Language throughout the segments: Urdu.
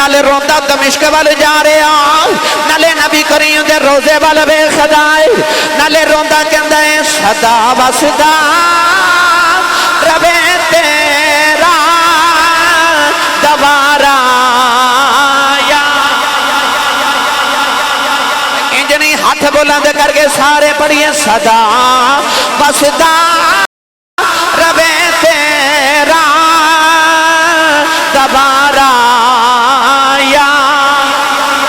نالے روندا دمشق وال جا رہا نالے نبی کریم دے روزے وال ویکھدا ہے نالے روندا کہندا ہے صدا وسدا ربے تیرا دوبارہ یا انجنی ہاتھ بلند کر کے سارے پڑھیے صدا وسدا ربے تیرا دوبارہ یا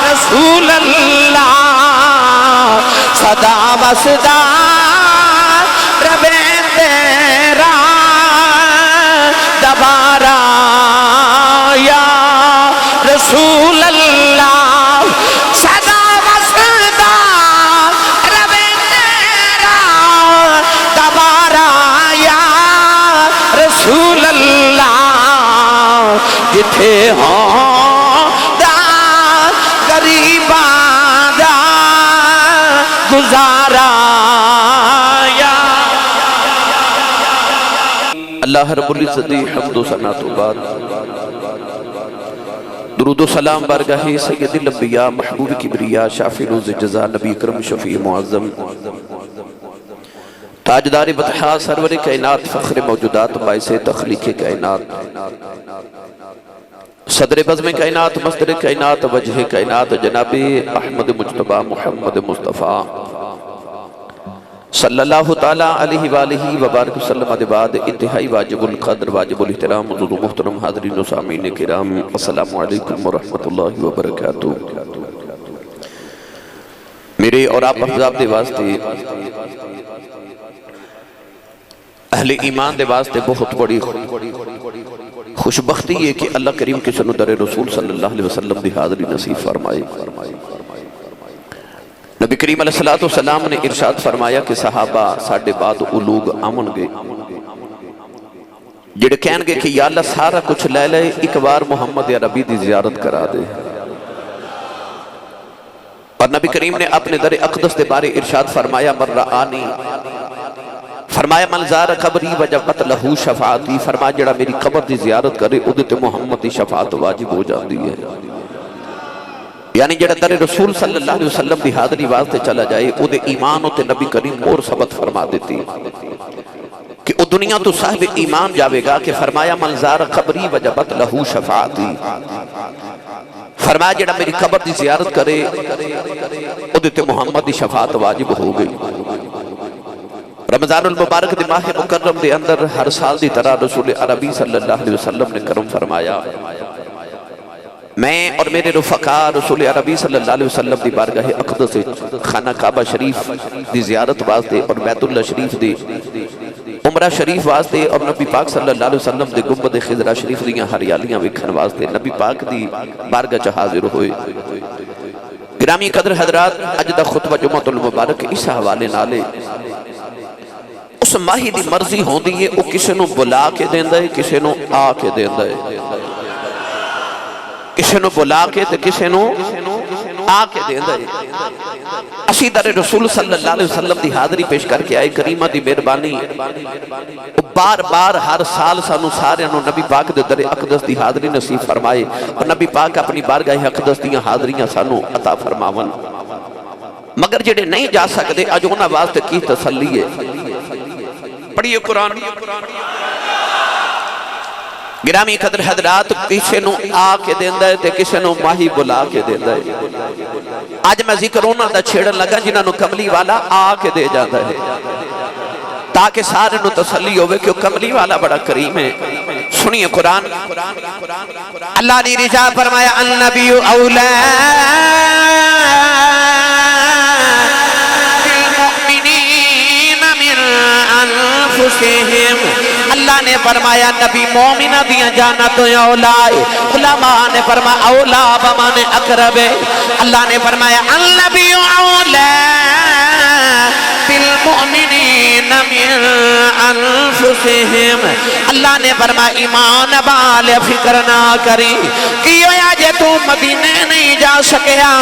رسول اللہ صدا وسدا ربے تیرا دوبارہ یا رسول اللہ صدا وسدا ربے تیرا دوبارہ یا رسول اللہ جتھے ہوں دا غریباں دا گزارا یا اللہ رب العزت دی حمد و ثنا تو بعد درود و سلام بارگاہ سید الانبیاء محبوب کبریا شافی روز جزا نبی اکرم شفیع معظم تاجدار بطحا سرور کائنات فخر موجودات باعث تخلیق کائنات صدر بزم کائنات مصدر کائنات وجہ کائنات جناب احمد مجتبہ محمد مصطفیٰ صلی اللہ تعالیٰ علیہ وآلہ وبارک وسلم بعد انتہائی واجب القدر واجب الاحترام حضور محترم حاضرین و سامعین کرام السلام علیکم ورحمۃ اللہ وبرکاتہ میرے اور آپ احباب دے واسطے اہل ایمان دے واسطے بہت بڑی خوشبختی ہے کہ اللہ کریم کے سنو در رسول صلی اللہ علیہ وسلم دی حاضری نصیب فرمائے نبی کریم علیہ السلام نے ارشاد فرمایا کہ صحابہ ساڑھے بعد لوگ آمن گے جڑے کہن گے کہ یا اللہ سارا کچھ لے لے ایک بار محمد عربی دی زیارت کرا دے اور نبی کریم نے اپنے در اقدس دے بارے ارشاد فرمایا مر رآنی فرمایا من زار قبری وجبت لہو شفاعتی فرمایا جڑا میری قبر دی زیارت کرے ادھتے محمد دی شفاعت واجب ہو جاندی ہے یعنی جڑا در رسول صلی اللہ علیہ وسلم دی حاضری واسطے چلا جائے ادھے ایمان ہوتے نبی کریم اور ثبت فرما دیتی کہ او دنیا تو صاحب ایمان جاوے گا کہ فرمایا من زار قبری وجبت لہو شفاعتی فرمایا جڑا میری قبر دی زیارت کرے ادھتے محمد دی شفاعت واجب ہو گئی رمضان المبارک دی ماہ مکرم دے اندر ہر سال دی طرح رسول عربی صلی اللہ علیہ وسلم نے کرم فرمایا میں اور میرے رفقا رسول عربی صلی اللہ علیہ وسلم دی بارگاہ اقدس خانہ کعبہ شریف دی زیارت واسطے اور بیت اللہ شریف دی عمرہ شریف واسطے اور نبی پاک صلی اللہ علیہ وسلم دے گنبد خضرا شریف دیاں ہریالیاں ویکھن واسطے نبی پاک دی بارگاہ چ حاضر ہوئے گرامی قدر حضرات اج دا خطبہ جمعۃ المبارک اس حوالے نالے اس ماہی دی مرضی ہوندی ہے او کسے نو بلا کے دیندا ہے کسے نو آ کے دیندا ہے کسے نو بلا کے تے کسے نو آ کے دیندا ہے اسی در رسول صلی اللہ علیہ وسلم دی حاضری پیش کر کے آئے کریمہ دی مہربانی بار بار ہر سال سانو سارے انو نبی پاک دے در اقدس دی حاضری نصیب فرمائے اور نبی پاک اپنی بارگاہ اقدس دی حاضریاں سانو عطا فرماون مگر جڑے نہیں جا سکتے اج انہاں واسطے کی تسلی ہے پڑھیے قرآن گرامی قدر حضرات کسے نو آ کے دیندہ ہے تے کسے نو ماہی بلا کے دیندہ ہے آج میں ذکر ہونا دا چھیڑن لگا جنہاں نو کملی والا آ کے دے جاندہ ہے تاکہ سارے نو تسلی ہوئے کہ کملی والا بڑا کریم ہے سنیے قرآن اللہ نے رجا فرمایا النبی اولا اللہ نے فرمایا نبی مومنہ دیا جانا تو اولا ہے علماء نے فرمایا اولا بمان اقرب ہے اللہ نے فرمایا النبی اولا بالمؤمنین من انفسہم اللہ نے فرمایا ایمان والے فکر نہ کری کیوں آجے تو مدینے نہیں جا سکیا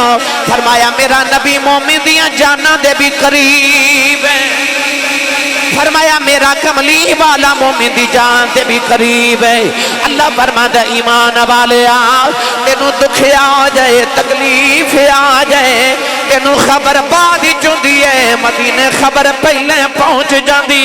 فرمایا میرا نبی مومن دیا جانا دے بھی قریب ہے فرمایا میرا کملی والا مومن دی جان دے بھی قریب ہے اللہ فرماتا ایمان والے تینوں دکھ آ جائے تکلیف آ جائے تینوں خبر بعد چوندی ہے مدینے خبر پہلے پہنچ جاندی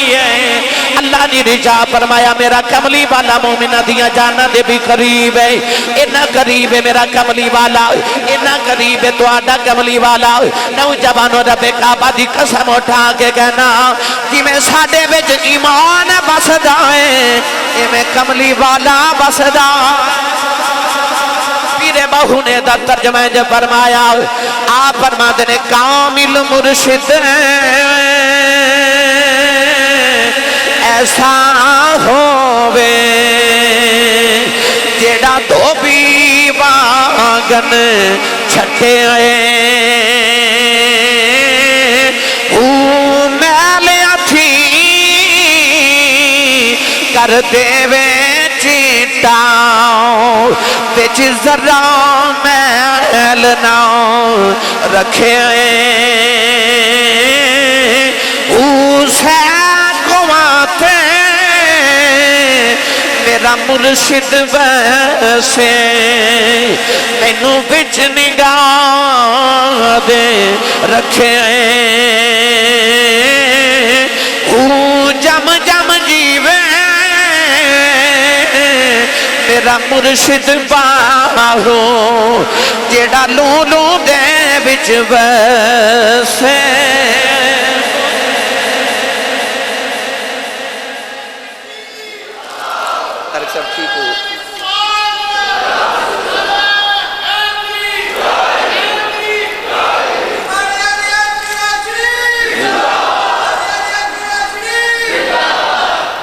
ہے اللہ نے رجا فرمایا میرا کملی والا مومنہ دیا جانا دے بھی قریب ہے اتنا قریب ہے میرا کملی والا اتنا قریب ہے تو آڈا کملی والا نوجوانوں رب کعبہ دی قسم اٹھا کے کہنا کہ میں ساڑھے بچ ایمان بسدا ہے یہ میں کملی والا بسدا پیرے بہو نے دا ترجمہ جو فرمایا آپ فرماتے نے کامل مرشد ایسا ہووے جیڑا دھوبی واگن چھٹے آئے میلیا تھی کر دے وے چیٹاؤ بچ ذرا میل نہ رکھے اسے قواتے میرا مرشد ویسے مینوں بچ نگاہ دے رکھے جم جم جیوے میرا مرشد باہو جیڑا لولو دے بچ ویسے سب ٹھیک ہو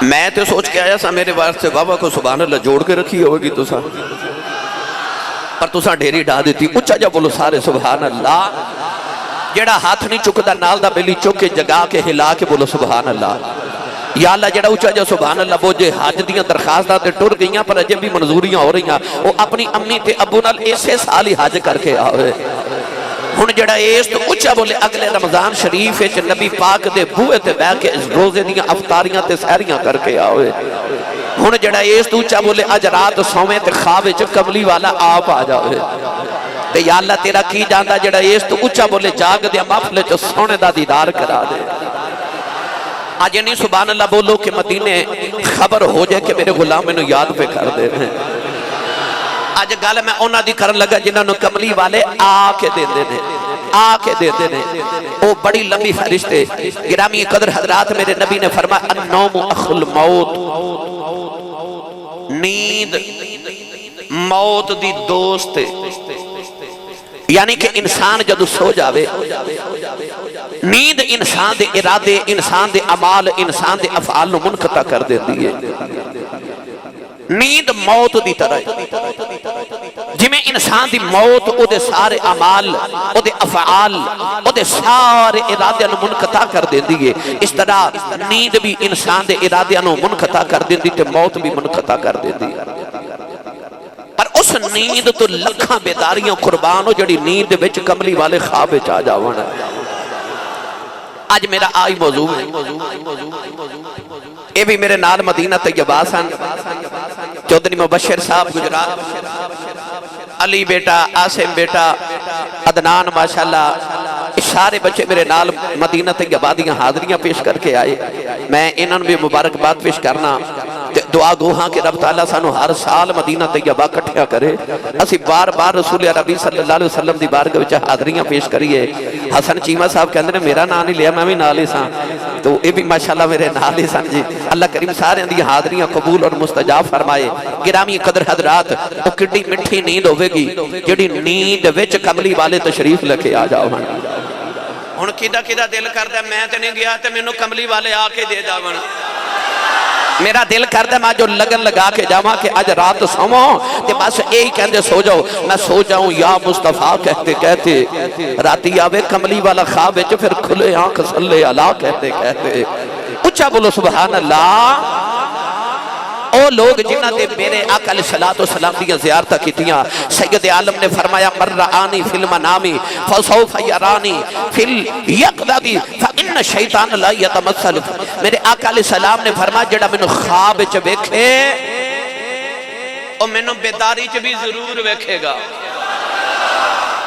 میں تو سوچ کے آیا سا میرے وارد سے بابا کو سبحان اللہ جوڑ کے رکھی ہوگی تو سا پر تو سا ڈھیری ڈھا دیتی اچھا جا بولو سارے سبحان اللہ جیڑا ہاتھ نہیں چکتا نال دا بیلی چک کے جگا کے ہلا کے بولو سبحان اللہ یا اللہ جڑا اچھا جا سبحان اللہ وہ جے حج دیاں درخواستاں تے ٹر گئیاں پر اجے بھی منظوریاں ہو رہی ہیں وہ اپنی امی تے ابو نال ایسے سال ہی حج کر کے آوے ہن جڑا اس تو اچھا بولے اگلے رمضان شریف وچ نبی پاک دے بوئے تے بیٹھ کے روزے دیاں افطاریاں تے سحریاں کر کے آوے ہن جڑا اس تو اچھا بولے اج رات سوویں تے خواب وچ کملی والا آپ آ جاوے تے یا اللہ تیرا کی جاندا جڑا اس تو اچھا بولے جاگ دے محفل وچ سونے دا دیدار کرا دے آج نہیں سبحان اللہ بولو کہ مدینے خبر ہو جائے کہ میرے غلام میں یاد پہ کر دے ہیں آج گال میں اونا دی کرن لگا جنہوں نے کملی والے آکے دے دینے آکے دے دینے او بڑی لمبی فرشتے گرامی قدر حضرات میرے نبی نے فرمایا النوم اخ الموت نیند موت دی دوست یعنی کہ انسان جدو سو جاوے نیند انسان دے ارادے انسان دے عمال انسان دے افعال نو منقطع کر دے دیئے نیند موت دی طرح جی میں انسان دی موت او دے سارے عمال او دے افعال او دے سارے ارادے نو منقطع کر دے دیئے اس طرح نیند بھی انسان دے ارادے نو منقطع کر دے دیئے تے موت بھی منقطع کر دے دیئے پر اس نیند تو لکھاں بیداریاں قربان ہو جڑی نیند بچ کملی والے خواب چاہ جاوانا آج میرا آئی موضوع ہے اے بھی میرے نال مدینہ طیبہ سن چودھری مبشر صاحب گجرات علی بیٹا عاصم بیٹا عدنان ماشاءاللہ سارے بچے میرے نال مدینہ طیبہ دیاں حاضریاں پیش کر کے آئے میں انہوں بھی مبارکباد پیش کرنا دعا گوہاں کہ رب تعالیٰ سانو ہر سال مدینہ طیبہ کٹھیا کرے اسی بار بار رسول عربی صلی اللہ علیہ وسلم دی بارگاہ وچ حاضریاں پیش کریے حسن چیمہ صاحب کہندے نے میرا نام نہیں لیا میں بھی نال ہی ساں تو اے بھی ماشاءاللہ میرے نال ہی سن جی اللہ کریم سارے دی حاضریاں قبول اور مستجاب فرمائے گرامی قدر حضرات او کڈی مٹھی نیند ہوے گی جڑی نیند وچ کملی والے تشریف لے آ جاؤ ہن کیدا کیدا دل کردا میں تے نہیں گیا تے مینوں کملی والے آ کے دے جاون میرا دل کردا میں جو لگن لگا کے جاواں کہ آج رات سوواں تے بس یہی کہندے سو جاؤ میں سو جاؤں یا مصطفیٰ کہتے کہتے راتی آوے کملی والا خواب وچ پھر کھلے آنکھ صلی اللہ کہتے کہتے اچھا بولو سبحان اللہ او لوگ جنہ دے میرے آقا علیہ الصلوۃ والسلام دیاں زیارتاں کیتیاں سید عالم نے فرمایا مر رآنی فی المنام فسوف یرانی فی الیقظہ فإن الشیطان لا یتمثل میرے آقا علیہ السلام نے فرمایا جڑا مینوں خواب وچ ویکھے او مینوں بیداری چ بھی ضرور ویکھے گا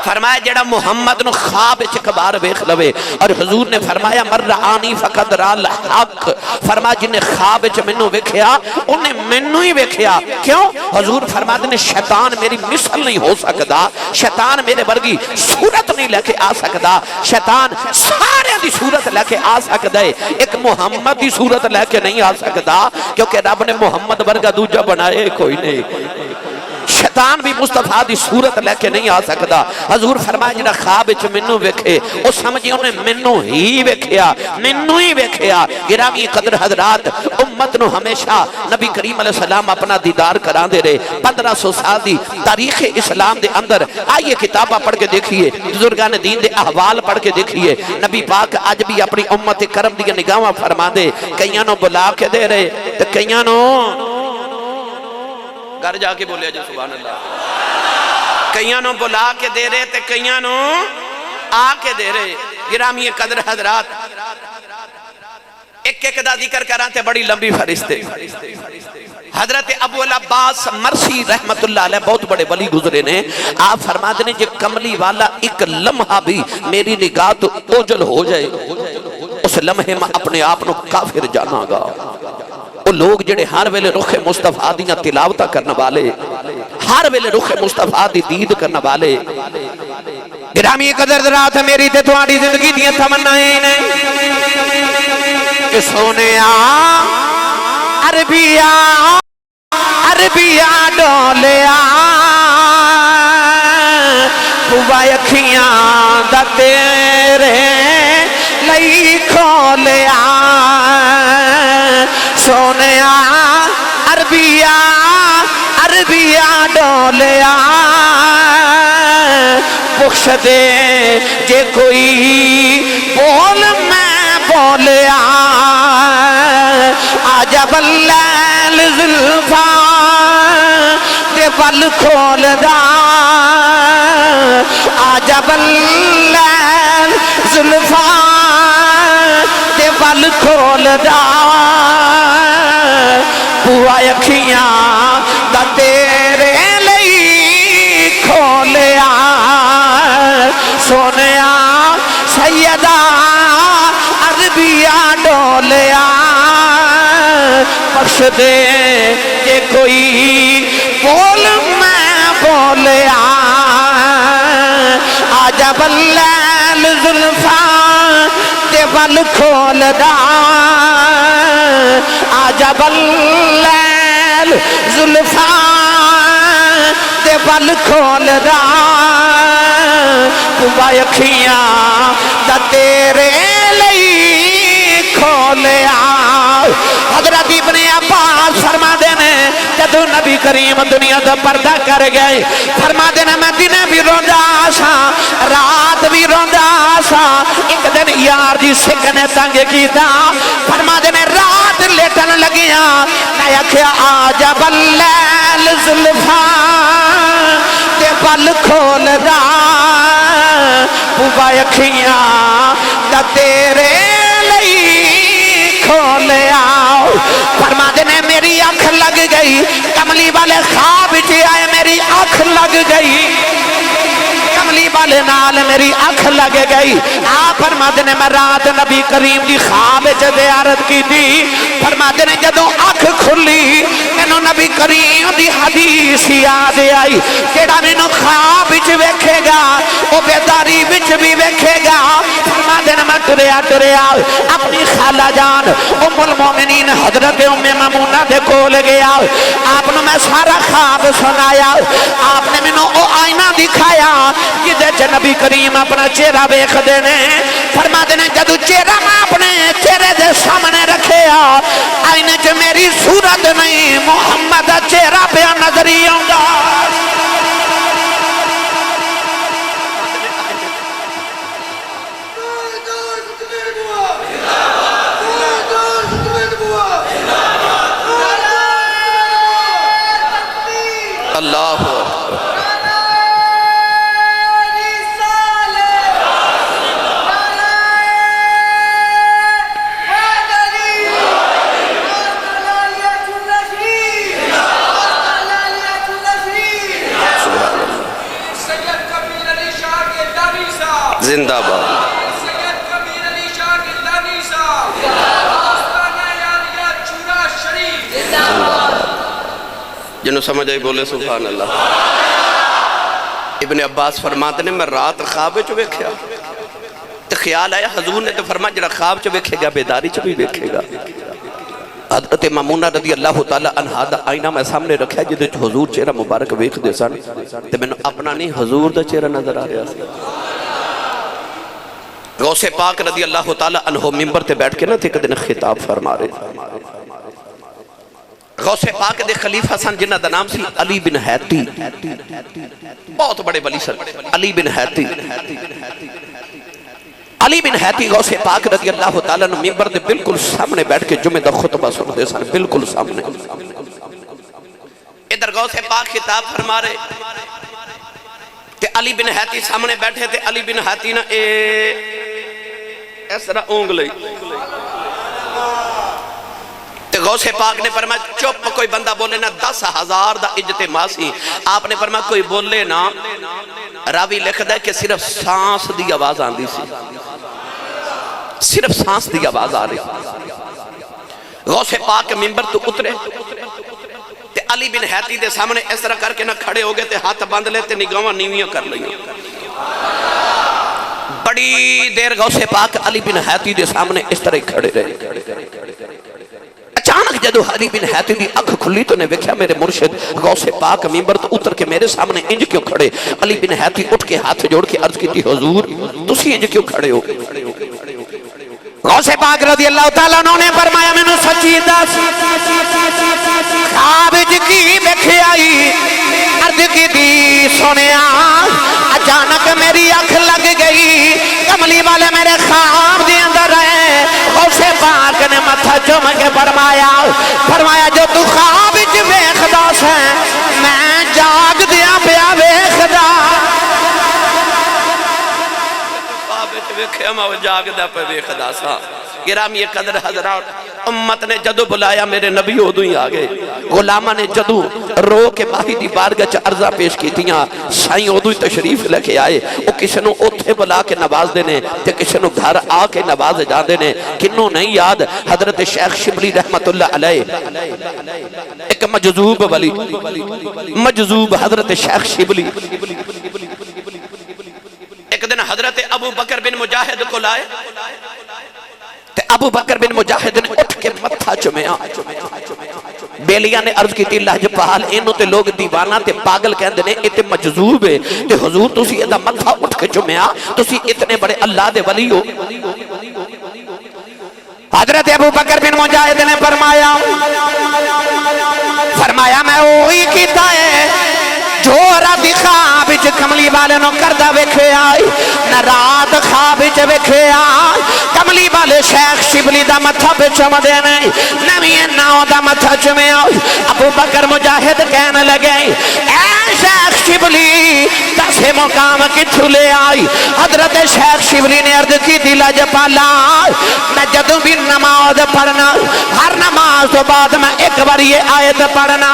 فرمایا جڑا محمد نو خواب چکبار بیخ لوے اور حضور نے فرمایا مر رعانی فقد رال حق فرمایا جنہیں خواب چ منو ویکھیا انہیں منو ہی ویکھیا کیوں حضور فرمایا نے شیطان میری مثل نہیں ہو سکتا شیطان میرے ورگی صورت نہیں لے کے آ سکتا شیطان سارے دی صورت لے کے آ سکتا ہے ایک محمد دی صورت لے کے نہیں آ سکتا کیونکہ رب نے محمد ورگا دوجہ بنائے کوئی نہیں شیطان بھی مصطفیٰ دی صورت لے کے نہیں آ سکتا حضور فرمایا جنہا خواب اچھ منو ویکھے او سمجھے انہیں منو ہی ویکھیا گرامی قدر حضرات امت نو ہمیشہ نبی کریم علیہ السلام اپنا دیدار کران دے رہے 1500 سال دی تاریخ اسلام دے اندر آئیے کتابہ پڑھ کے دیکھئے بزرگان دین دے احوال پڑھ کے دیکھئے نبی پاک آج بھی اپنی امت کرم دی نگاہاں فرما دے کئیانو بلا کے دے رہے تو کئیانو گھر جا کے بولے جو سبحان اللہ کئیانوں بلا کے دے رہے تے کئیانوں آ کے دے رہے گرامی قدر حضرات ایک دا ذکر کراتے بڑی لمبی فرشتے حضرت ابو العباس مرسی رحمت اللہ علیہ بہت بڑے ولی گزرے نے آپ فرما دینے جے کملی والا ایک لمحہ بھی میری نگاہ تو اوجل ہو جائے اس لمحے میں اپنے آپ نو کافر جانا گا وہ لوگ جڑے ہر ویلے رخ مصطفیٰ دیاں تلاوتہ کرنا والے ہر ویلے رخ مصطفیٰ دی دید کرنا والے گرامی قدر درات میری تے تمہاری زندگی دیاں تمنائیں کہ سونیا عربیہ ڈولیا بوا اکھیاں دا تیرے لئی کھولیا سونیا عربیہ ڈولیا بخش دے جے کوئی بول میں بولیا عجب اللیل زلفا دے بل کھول دا عجب اللیل زلفا دے بل کھول دا بوا اکھیاں دا تیرے لئی کھولیا سونیا سیدہ عربیہ ڈولیا بخش دے کہ کوئی بول میں بولیا عجب اللیل زلفا دے بل کھول دا عجب اللیل زلفا دے بل کھول دا بوا اکھیاں دا تیرے لئی کھولیا حضرت ابن عباس فرما دینے جدو نبی کریم دنیا دا پردہ کر گئے فرما دینے میں دن بھی روندا سا رات بھی روندا سا ایک دن یار جی سکنے تنگ کی دا فرما دینے رات لیٹن لگیا میں اکھیا عجب اللیل زلفا دے بل کھول دا بوا اکھیاں دا تیرے لئی کھولیا فرما دینے میری آنکھ لگ گئی کملی والے خواب جی آئے میری آنکھ لگ گئی کملی والے نال میری آنکھ لگ گئی آپ فرما دینے میں رات نبی کریم دی خواب زیارت کی دی فرما دینے جدو آنکھ کھلی مینوں نبی کریم دی حدیث یاد آئی جیڑا مینوں خواب وچ ویکھے گا او بیداری وچ بھی ویکھے گا فرما دینے میں ٹریا اپنی خالہ جان ام المومنین حضرت ام ممونہ دے کول گیا آپ نے میں سارا خواب سنایا آپ نے مینوں او آئینہ دکھایا جدے چ نبی کریم اپنا چہرہ ویکھ دینے فرما دینے جدو چہرہ میں اپنے چہرے دے سامنے رکھیا آئینے چ میری صورت نہیں محمد چہرہ پہ نظری آؤں اللہ زندہ باد۔ جنہوں سمجھ آئی بولے سبحان اللہ۔ ابن عباس فرماتے نے میں رات خواب چو ویکھیا تو خیال آیا حضور نے تو فرمایا جڑا خواب چو ویکھے گا بیداری چو بھی ویکھے گا۔ حضرت مامونہ رضی اللہ تعالیٰ عنہ دا آئینہ میں سامنے رکھا جدے چو حضور چہرہ مبارک ویکھ دے سن تو میں اپنا نہیں حضور دا چہرہ نظر آ رہا سی۔ غوث پاک رضی اللہ تعالیٰ عنہ ممبر تے بیٹھ کے نہ تھے کہ دن خطاب فرما رہے۔ غوث پاک دے خلیفہ سن جنہ دا نام سی علی بن حیتی، بہت بڑے ولی سن علی بن حیتی۔ علی بن حیتی غوث پاک رضی اللہ تعالیٰ نے ممبر دے بالکل سامنے بیٹھ کے جمعہ دا خطبہ سن دے سن، بالکل سامنے۔ ادھر غوث پاک خطاب فرما رہے کہ علی بن حیتی سامنے بیٹھے تھے۔ علی بن حیتی نا اس طرح اونگ لئی تو غوث پاک نے فرمایا چپ، کوئی بندہ بولے نا 10,000 دا اجتماع سی۔ آپ نے فرمایا کوئی بولے نا، راوی لکھ دے کہ صرف سانس دی آواز آندی سی، صرف سانس دی آواز آ رہی۔ غوث پاک ممبر تو اترے تے علی بن حیتی دے سامنے اس طرح کر کے نہ کھڑے ہو گئے تے ہاتھ بند لیتے نگاہاں نیویاں کر لئیں۔ بڑی دیر غوث پاک علی بن حیتی دے سامنے اس طرح کھڑے رہے۔ اچانک جدو علی بن حیتی دی اکھ کھلی تو نے ویکھیا میرے مرشد غوث پاک ممبر تو اتر کے میرے سامنے انج کیوں کھڑے؟ علی بن حیتی اٹھ کے ہاتھ جوڑ کے عرض کی تھی حضور تسی انج کیوں کھڑے ہو؟ غوث پاک رضی اللہ تعالیٰ نے فرمایا میں نے سچی دس خواب کی ویکھی آئی، عرض کی دی سنیا اچانک میری اکھ لگ گئی، کملی والے میرے خواب دی اندر رہے۔ غوث پاک نے متھا چوم کے فرمایا جو تو خواب چ ویکھدا سیں میں جاگ دیا پیا ویکھدا، خواب چ ویکھیا میں جاگ دیا پیا ویکھدا سا۔ گرامی قدر حضرات، امت نے جدو بلایا میرے نبی ادو ہی آگئے، غلامہ نے جدو رو کے باہی دی بارگاہ چ عرضہ پیش کی تیاں، سائیں ادو ہی تشریف لے کے آئے۔ وہ کسی نو اتھے بلا کے نواز دینے تے کسی نو گھر آ کے نواز جا دینے۔ کنوں نہیں یاد حضرت شیخ شبلی رحمت اللہ علیہ ایک مجذوب ولی، مجذوب حضرت شیخ شبلی ایک دن حضرت ابو بکر بن مجاہد کو لائے تے ابو بکر بن مجاہد نے اٹھ کے متھا چمیا۔ بیلیاں نے عرض کی تھی لہجپال انہوں تے لوگ دیوانہ تے پاگل کہندے نے اتے مجذوب ہے تے حضور تسی ادھا متھا اٹھ کے چمیا، تسی اتنے بڑے اللہ دے ولی ہو۔ حضرت ابو بکر بن مجاہد نے فرمایا میں وہی کیتا ہے جو رات خواب وچ کملی والے نو کردہ ویکھے آئی، نہ رات خواب وچ ویکھے آئی۔ کملی والے شیخ شبلی دا متھا پہ چم دے نہیں، نویں ناؤ دا متھا چمے آئی۔ ابو بکر مجاہد کہنے لگے اے شیخ شبلی دس مقام کتھو لے آئی؟ حضرت شیخ شبلی نے عرض کی دی لہجپالا میں جدوں بھی نماز پڑھنا، ہر نماز تو بعد میں ایک بار یہ آیت پڑھنا،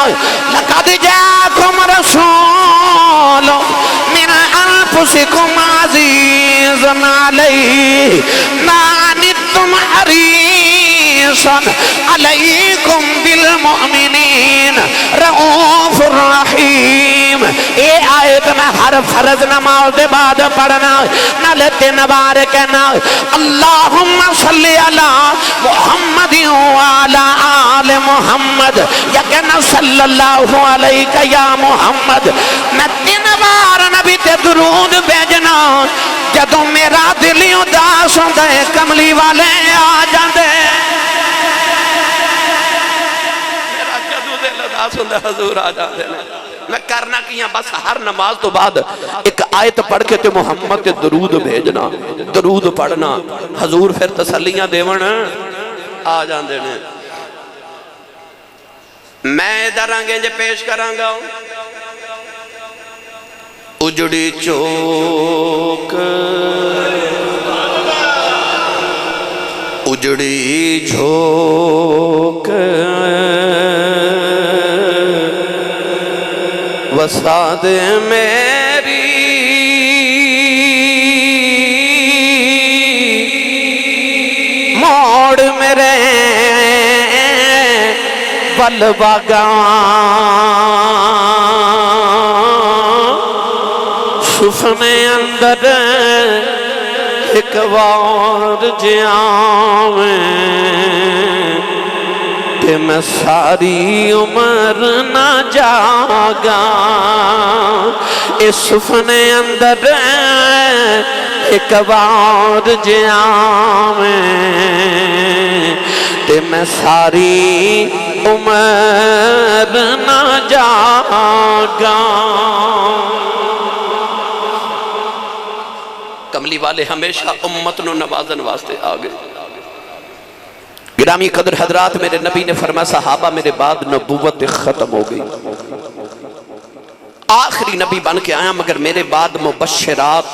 لقد جاءکم رسول من انفسکم عزیز علیہ ما عنتم حریص علیکم بالمؤمنین رؤوف الرحیم۔ اے آیت میں ہر فرض نماز دے بعد پڑھنا، نالے تین بار کہنا اللہم صلی علی محمد وعلی آل محمد، یا کہنا صلی اللہ علیہ یا محمد۔ میں تین بار نبی تے درود بھیجنا، جدوں میرا دلی اداس ہوندا ہے کملی والے آ جاندے، میرا جدوں دل اداس ہوندا حضور آ جاندے۔ میں کرنا کیا بس ہر نماز تو بعد ایک آیت پڑھ کے تے محمد تے درود بھیجنا، درود پڑھنا، حضور پھر تسلیاں دیون آ جاندے نے۔ میں ادھر آنگے جے پیش کرانگا اجڑی چوک اجڑی جھوک وسعت میری ول واگاں سفنے اندر ایک وار جیاویں تے میں ساری عمر نہ جاگا اس سفنے اندر ایک وار جیاویں تے میں ساری عمر نہ جاگا کملی والے ہمیشہ امت نو نوازن واسطے آگے گرامی قدر حضرات میرے نبی نے فرمایا صحابہ میرے بعد نبوت ختم ہو گئی آخری نبی بن کے آیا مگر میرے بعد مبشرات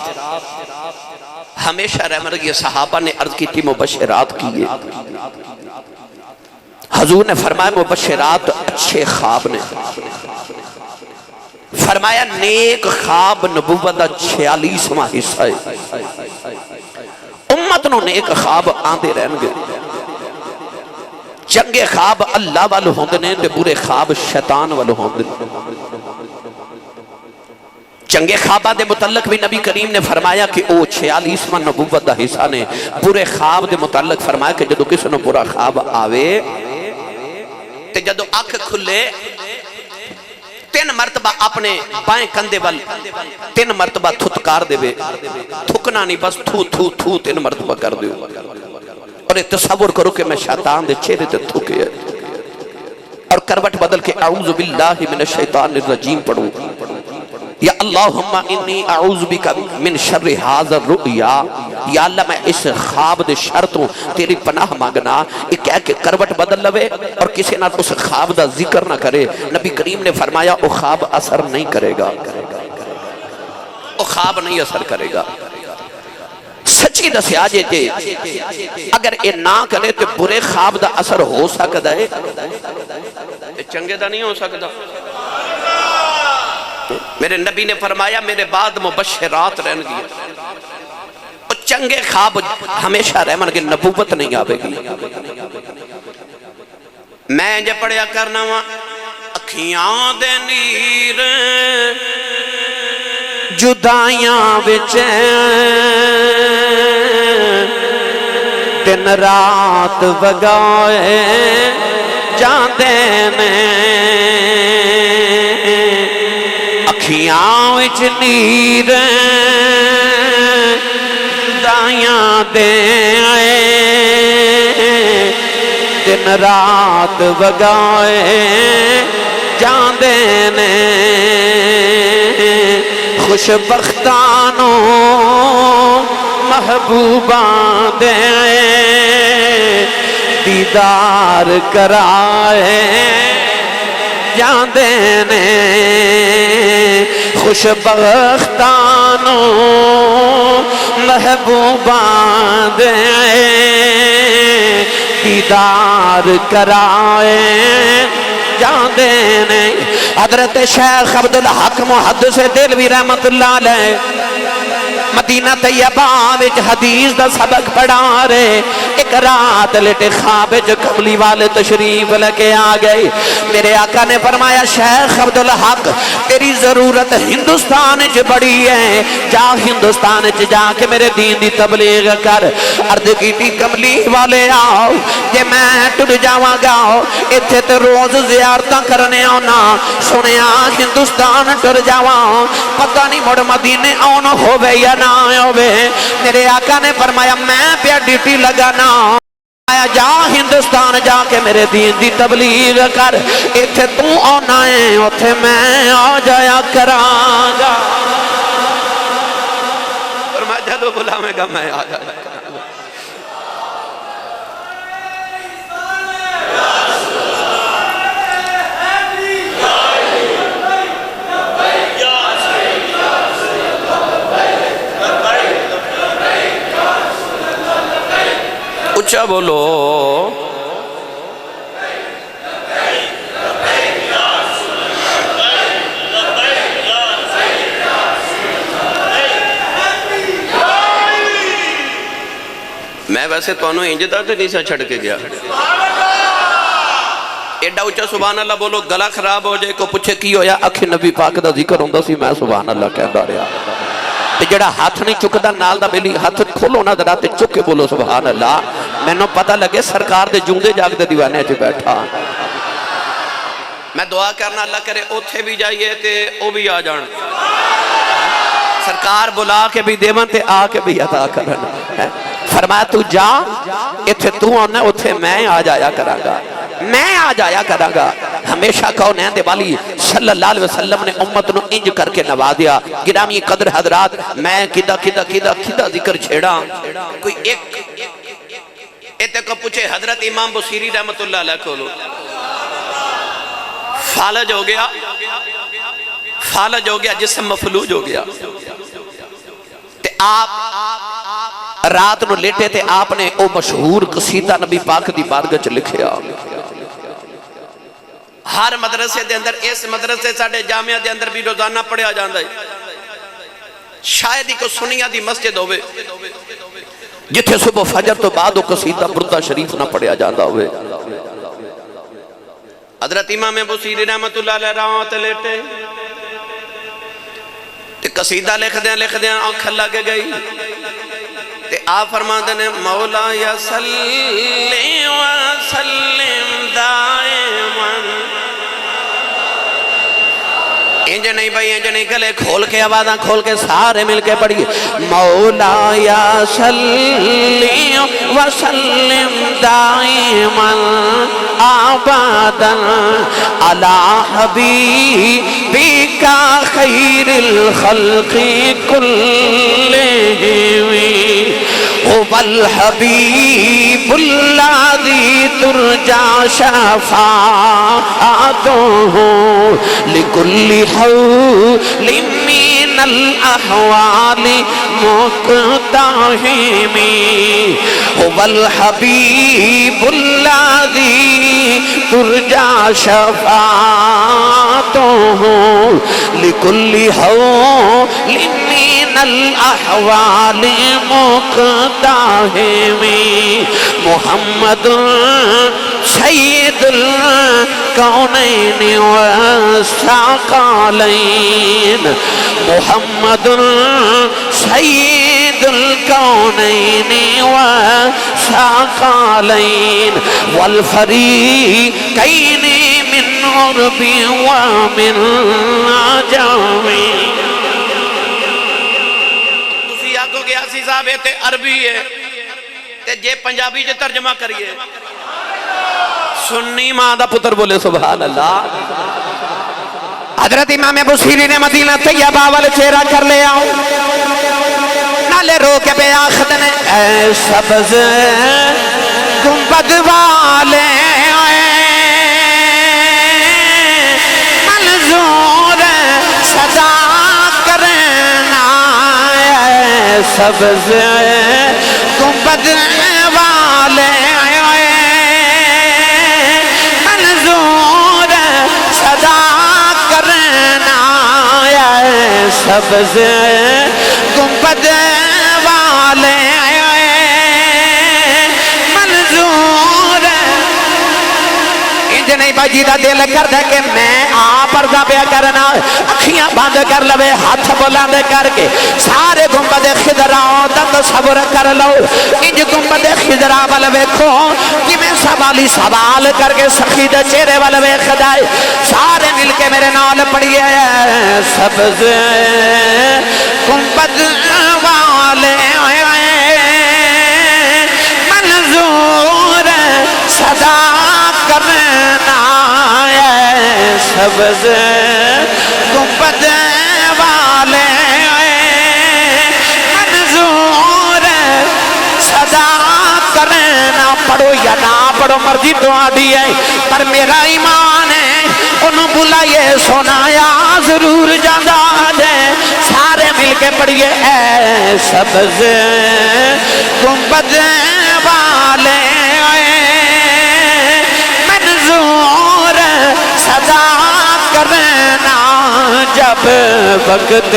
ہمیشہ رحمت یہ صحابہ نے عرض کی تھی مبشرات کیے حضور نے فرمایا مبشرات اچھے خواب نے فرمایا نیک خواب نبوت 46واں حصہ ہے امت نو نیک خواب آندے رہن گے چنگے خواب اللہ والو ہوندے نے تے برے خواب شیطان والو ہوندے چنگے خوابہ دے متعلق بھی نبی کریم نے فرمایا کہ او 46واں نبوت دا حصہ نے برے خواب دے متعلق فرمایا کہ جدو کسی نے برا خواب آوے تے جدو آنکھ کھلے 3 مرتبہ اپنے بائیں کندے وال 3 مرتبہ تھتکار دے بے تھکنا نہیں بس تھو تھو تھو 3 مرتبہ کر دے اور تصور کرو کہ میں شیطان دے چہرے تے تھکے اور کروٹ بدل کے اعوذ باللہ من الشیطان الرجیم پڑھوں یا اللہم انی اعوذ بک من شر ھذا الرؤیا یا اللہ میں اس خواب دے شرطوں تیری پناہ مانگنا یہ کہہ کہ کروٹ بدل لوے اور کسی نہ اس خواب دا ذکر نہ کرے نبی کریم نے فرمایا وہ خواب اثر نہیں کرے گا وہ خواب نہیں اثر کرے گا سچی دسیا جے اگر یہ نہ کرے تو برے خواب دا اثر ہو سکتا ہے چنگے دا نہیں ہو سکتا میرے نبی نے فرمایا میرے بعد مبشرات رہن گی اور چنگے خواب ہمیشہ رہن گے نبوت نہیں آوے گی میں جے پڑھیا کرنا ہوا اکھیاں دے نیر جدائیاں بچیں دن رات وگائے جاندے نے اکھیاں وچ نیر دائیاں دے دن رات وگائے جاندے نے خوش بختانوں محبوبان دے دیدار کرائے جاندے نے خوش بختانوں محبوبان دے دیدار کرائے جاندے نے حضرت شیخ عبدالحق محدث دہلوی رحمت اللہ علیہ مدینہ طیبہ وچ حدیث دا سبق پڑھا رہے ایک رات لیٹے خواب جو کملی والے تشریف لے آ گئے میرے آقا نے فرمایا شیخ عبدالحق تیری ضرورت ہندوستان چ بڑی ہے جا ہندوستان چ جا کے میرے دین دی تبلیغ کر عرض کی کملی والے آؤ جے میں ٹر جاواں گا ایتھے تے روز زیارتاں کرنے آنا سنیا ہندوستان ٹر جاواں پتہ نہیں مڑ مدینے آنا ہووے یا نہ ہووے میرے آقا نے فرمایا میں پیا ڈیوٹی لگانا جا ہندوستان جا کے میرے دین دی تبلیغ کر ایتھے تو آنا ہے اوتھے میں آ جایا کرانگا فرمایا جدو بلاویں گا میں آ جایا کرانگا اچھا بولو میں ویسے تو انہوں انجدہ تو نہیں سا چھڑ کے گیا ایڈا اچھا سبحان اللہ بولو گلا خراب ہو جائے کو پوچھے کی ہویا اکھی نبی پاک دا ذکر ہوندہ سی میں سبحان اللہ کہہ رہا تے جڑا ہاتھ نہیں چکدا نال دا بیلی ہاتھ کھولو نہ ذرا تے چک کے بولو سبحان اللہ مینوں پتہ لگے سرکار دے جوندے جاگ دے دیوانے وچ بیٹھا میں دعا کرنا اللہ کرے اوتھے بھی جائیے تے او بھی آ جان سرکار بلا کے بھی دیون تے آ کے بھی عطا کرنا فرمایا تو جا ایتھے تو آنا اوتھے میں آ جایا کراں گا میں آ جایا کراں گا ہمیشہ کونین دے والی صلی اللہ علیہ وسلم نے امت نو انج کر کے نوازیا گرامی قدر حضرات میں کدہ ذکر چھیڑا کوئی ایک ایتے کو پوچھے حضرت امام بصیری رحمت اللہ علیہ کو لو فالج ہو گیا جسم مفلوج ہو گیا تے آپ رات نو لیٹے تے آپ نے او مشہور قصیدہ نبی پاک دی بارگاہ چ لکھیا ہر مدرسے دے اندر اس مدرسے ساڑھے جامعہ دے اندر بھی روزانہ پڑھیا جاندہ ہے شاید ہی کو سنیا دی مسجد ہوئے جتھے صبح فجر تو بعد وہ قصیدہ بردہ شریف نہ پڑھیا جاندہ ہوئے حضرت امام بصیری رحمت اللہ علیہ رحمت لیٹے تے قصیدہ لکھ دیں آنکھ لگ گئی تے آپ فرماتے ہیں مولا یا صلی وسلم دائماً انج نہیں بھائی انج نہیں گلے کھول کے آوازاں کھول کے سارے مل کے پڑھئے مولا یا صلی وسلم دائماً آباداً علی حبیبک خیر الخلق کلہم هو الحبیب الذی ترجى شفاعته لكل حول من الأحوال مقتحم هو الحبيب الذي ترجى شفاعته لكل حول من الأحوال مقتحم محمد سید الکونین والثقلین محمد سید الکونین والثقلین والفریقین من عرب ومن عجم تسی آگو گیا سی صاحب تے عربی ہے تے جے پنجابی جے ترجمہ کریے سنی ماں دا پتر بولے سبحان اللہ حضرت امام بصیری نے مدینہ طیبہ والے چہرہ کر لے آؤ نالے رو کے بے آخد نے اے سبز گنبد والے منظور صدا کرنا اے سبز گنبد والے سبز گنبد والے منظور انج نہیں بھائی جیدہ دل کر دے کہ میں آپ ارزہ پہ کرنا اکھیاں باندھ کر لوے ہاتھ بلاند کر کے سارے گنبد خضراؤں دا تصور کر لو انج گنبد خضراء والوے کھو کہ میں سوالی سوال کر کے سخی دے چہرے والوے خدائے سارے مل کے میرے نال پڑھئے سبز گنبد والے منظور صدا کرنا سبز گنبد والے منظور صدا کرنا پڑھو یا نہ پڑھو مرضی دعا دی ہے پر میرا ایمان ہے انہوں بلائیے سنایا ضرور جاندہ دے سارے مل کے پڑھئے اے سبز گنبد والے منظور صدا کرنا جب وقت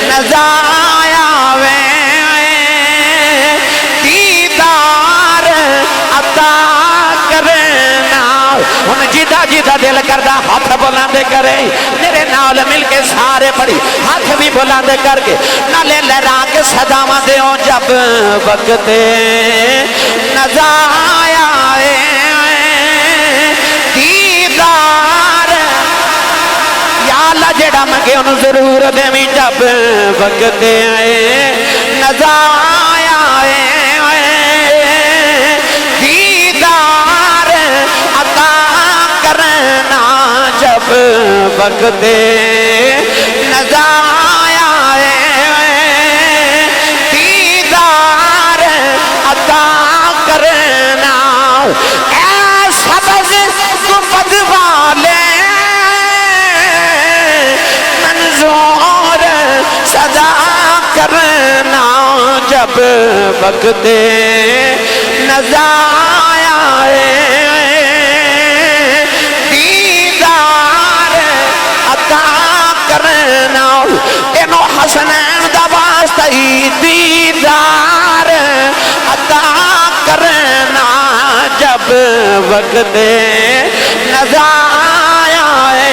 نزایا وے دیدار عطا کرنا بلند کرے میرے نال مل کے سارے پڑھی ہاتھ بھی بلند کر کے نالے لہرا کے صداواں دیو جب وقت نظر آئے دیدار یا اللہ جڑا منگے انہوں ضرور دیویں جب وقت نظر آئے دیدار عطا کرنا جب وقت نظر آئے دیدار عطا کرنا اے سبز گنبد والے منظور صدا کرنا جب وقت نظر آئے دیدار عطا کرنا انو حسنین دا واسطہ دیدار عطا کرنا جب وقت نظر آئے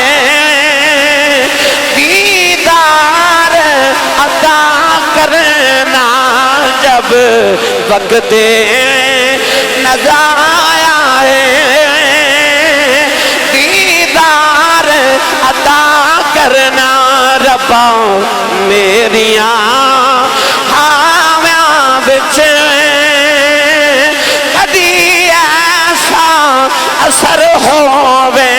دیدار عطا کرنا جب وقت نظر آئے دیدار عطا کرنا ربا میریاں ہاویاں بچ کدی ایسا اثر ہووے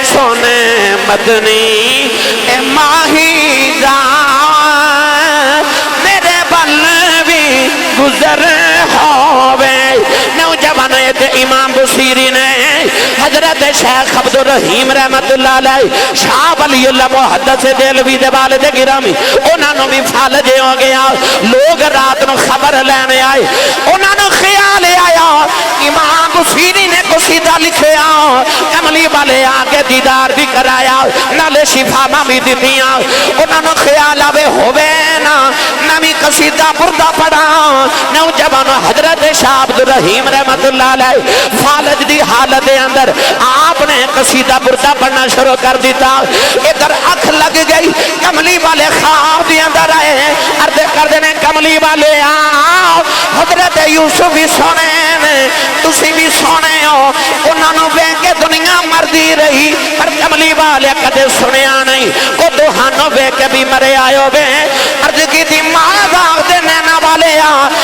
سونے مدنی اے ماہی جان میرے بل بھی گزر ہووے نوجوان امام بصیری نے حضرت شیخ عبدالرحیم رحمت اللہ علیہ شاہ ولی اللہ محدث دہلوی دے والد گرامی انہاں نو بھی فالج ہو گیا لوگ رات نو خبر لینے آئے انہاں نو خیال آیا امام بصیری نے قصیدہ لکھیا کملی والے آگے دیدار بھی کرایا نالے شفا بھی دیتیاں انہاں نو خیال آوے ہووے نا نمی قصیدہ بردہ پڑھا نوجوان حضرت شاہ عبدالرحیم رحمت اللہ علیہ فالج دی حالت دے اندر آپ نے قصیدہ بردہ پڑھنا شروع کر دیتا ادھر اکھ لگ گئی کملی والے خواب دی اندر آئے عرض کر دینے کملی والے آؤ حضرت یوسف بھی سونے تسی بھی سونے ہو انہوں نے بے کے دنیا مردی رہی پر کملی والے کدے سنیا نہیں کو دوہانوں بے کے بھی مرے آئے بے عرض کی تھی ماں داغ دے نینا والے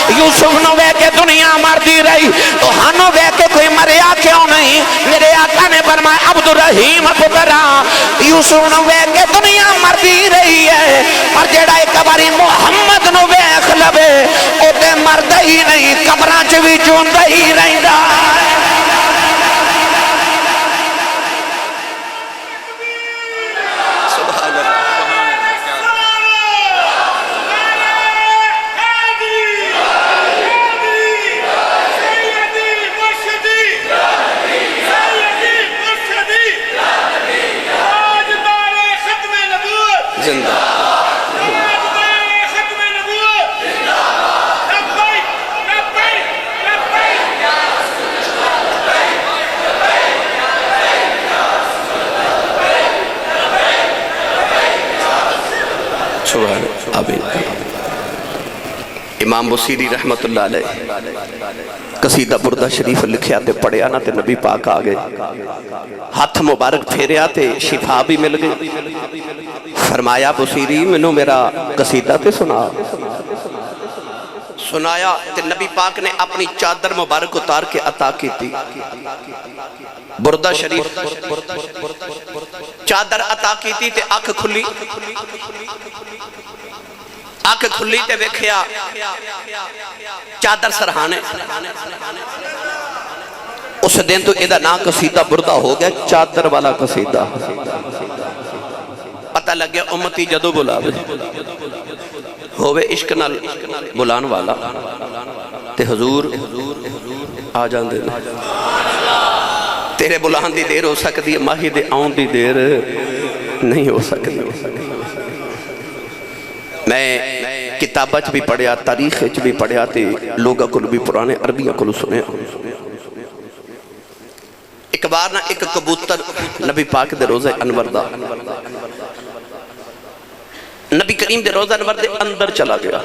یوسف نو بے کے دنیا مردی رہی دوہانوں بے کے کوئی مریا کیوں نہیں میرے آقا نے فرمایا عبدالرحیم پترا یوسف نو بے کے دنیا مردی رہی ہے پر جیڑا ایک باری محمد نو بے اخلبے او تے مرد ہی نہیں قبران چوی چوندہ ہی رہندا امام بصیری رحمت اللہ علیہ قصیدہ بردہ شریف لکھیا تے پڑھیا نا تے نبی پاک آگے ہاتھ مبارک پھیریا تے شفا بھی مل گئی فرمایا بصیری منو میرا قصیدہ تے سنایا تے نبی پاک نے اپنی چادر مبارک اتار کے عطا کی تھی بردہ شریف چادر عطا کی تھی تے آنکھ کھلی آنکھ کھلی تے ویکھیا چادر سرہانے اس دن تو ایدہ نا قصیدہ بردہ ہو گیا چادر والا قصیدہ پتہ لگ گیا امتی جدو بلاوے ہوئے عشق نال بلان والا تے حضور آ جان دینا تیرے بلان دی دیر ہو سکتی ہے ماہی دے آن دی دیر نہیں ہو سکتی میں کتابت بھی پڑھیا تاریخ بھی پڑھیا تے لوگا کل بھی پرانے عربیاں کل سنے ایک بار نہ ایک کبوتر نبی پاک دے روزہ انور دا نبی کریم دے روزہ انور دے اندر چلا گیا.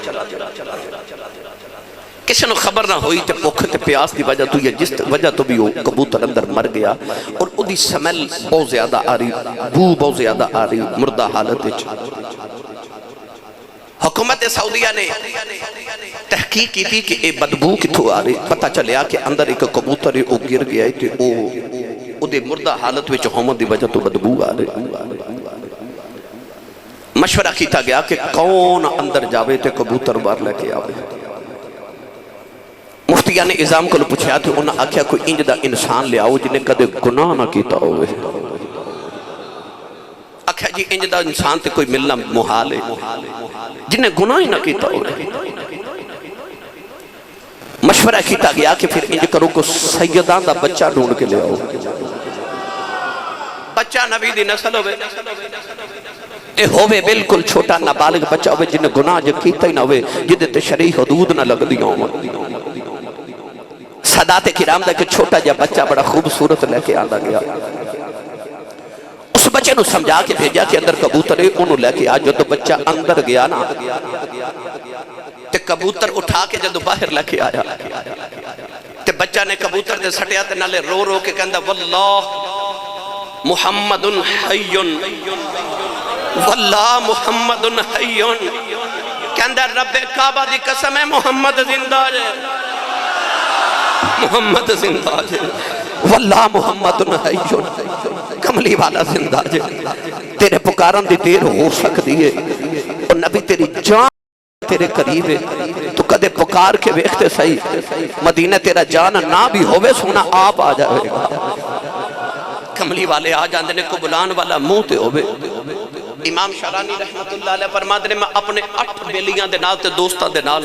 کسی نے خبر نہ ہوئی تے بھوک تے پیاس دی وجہ تو یا جس وجہ تو بھی وہ کبوتر اندر مر گیا اور اودی سمیل بہت زیادہ آ رہی, بو بہت زیادہ آ رہی مردہ حالت وچ. حکومت سعودیہ نے تحقیق کی تھی کہ اے بدبو کتھوں آ رہی. پتہ چلیا کہ اندر ایک کبوتر ہے وہ گر گیا ہے تے او دے مردہ حالت وچ ہومن دی وجہ تو بدبو آ رہی. مشورہ کیتا گیا کہ کون اندر جاوے تے کبوتر بار لے کے آوے. مفتیہ نے اعظام کو پوچھا تھے انہاں آکھیا کوئی انج دا انسان لے آؤ جنہیں کدے گناہ نہ کیتا ہوئے. آکھیا جی انج دا انسان تے کوئی ملنا محال ہے جنہیں گناہ ہی نہ کیتا ہوئے. مشورہ کیتا گیا کہ پھر انج کرو کو سیدان دا بچہ ڈھونڈ کے لے آؤ. بچہ نبی دی نسل ہوئے تے ہوئے بالکل چھوٹا نابالغ بچہ ہوئے جنہیں گناہ جو کیتا ہی نہ ہوئے جدے تے شرعی حدود نہ لگ دیا ہوں. سادات کرام دا کہ چھوٹا جا بچہ بڑا خوبصورت لے کے آندا گیا. اس بچے نو سمجھا کے بھیجا کہ اندر کبوتر ہے انہوں لے کے آ. جو تو بچہ اندر گیا نا تے کبوتر اٹھا کے جدو باہر لے کے آیا تے بچہ نے کبوتر دے سٹیا تے نالے رو رو کے کہندا واللہ محمد حیٌ واللہ محمد حیٌ. کہندا رب کعبہ دی قسم ہے محمد زندہ ہے, محمد زندہ ہے, واللہ محمد حیٌ, کملی والا زندہ ہے. تیرے پکارن دی دیر ہو سکتی ہے اور نبی تیری جان تیرے قریب ہے. تو کدے پکار کے ویکھتے صحیح مدینہ تیرا جان نہ بھی ہوئے سونا آپ آ جائے گا. کملی والے آ جاندے نے کو بلان والا منہ تے ہوئے. امام شارانی رحمت اللہ علیہ فرماتے ہیں میں اپنے 8 بیلیاں دے نال تے دوستاں دے نال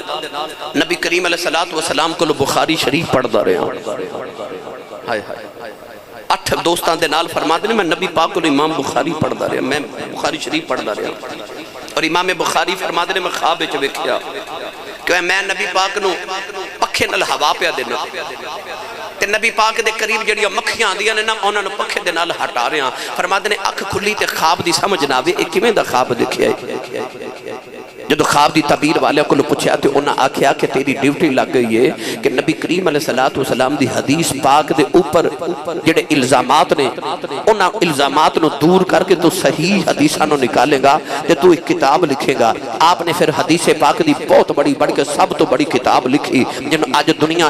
نبی کریم علیہ السلام کو بخاری شریف پڑھدا رہا. 8 دوستاں دے نال فرماتے ہیں میں نبی پاک کو امام بخاری پڑھدا رہا, میں بخاری شریف پڑھدا رہا. اور امام بخاری فرماتے ہیں میں خواب وچ ویکھیا کہ میں نبی پاک نو پکھے نال ہوا پیا دینا تے نبی پاک دے قریب جڑیاں مکھیاں آندیاں نے نا انہاں نو پکھے دے نال ہٹا رہے ہیں. فرماتے ہیں اکھ کھلی تے خواب دی سمجھ نہ آوے اے کیویں دا خواب دیکھیا ہے. جدو خواب دی تعبیر والے کو پوچھا تے انہاں آکھیا کہ تیری ڈیوٹی لگ گئی ہے کہ نبی کریم علیہ السلام دی حدیث پاک دے اوپر جڑے الزامات نے انہاں الزامات نو دور کر کے تو صحیح حدیثاں نو نکالے گا تے تو ایک کتاب لکھے گا. آپ نے پھر حدیث پاک دی بہت بڑی بڑھ کے سب تو بڑی کتاب لکھی جن آج دنیا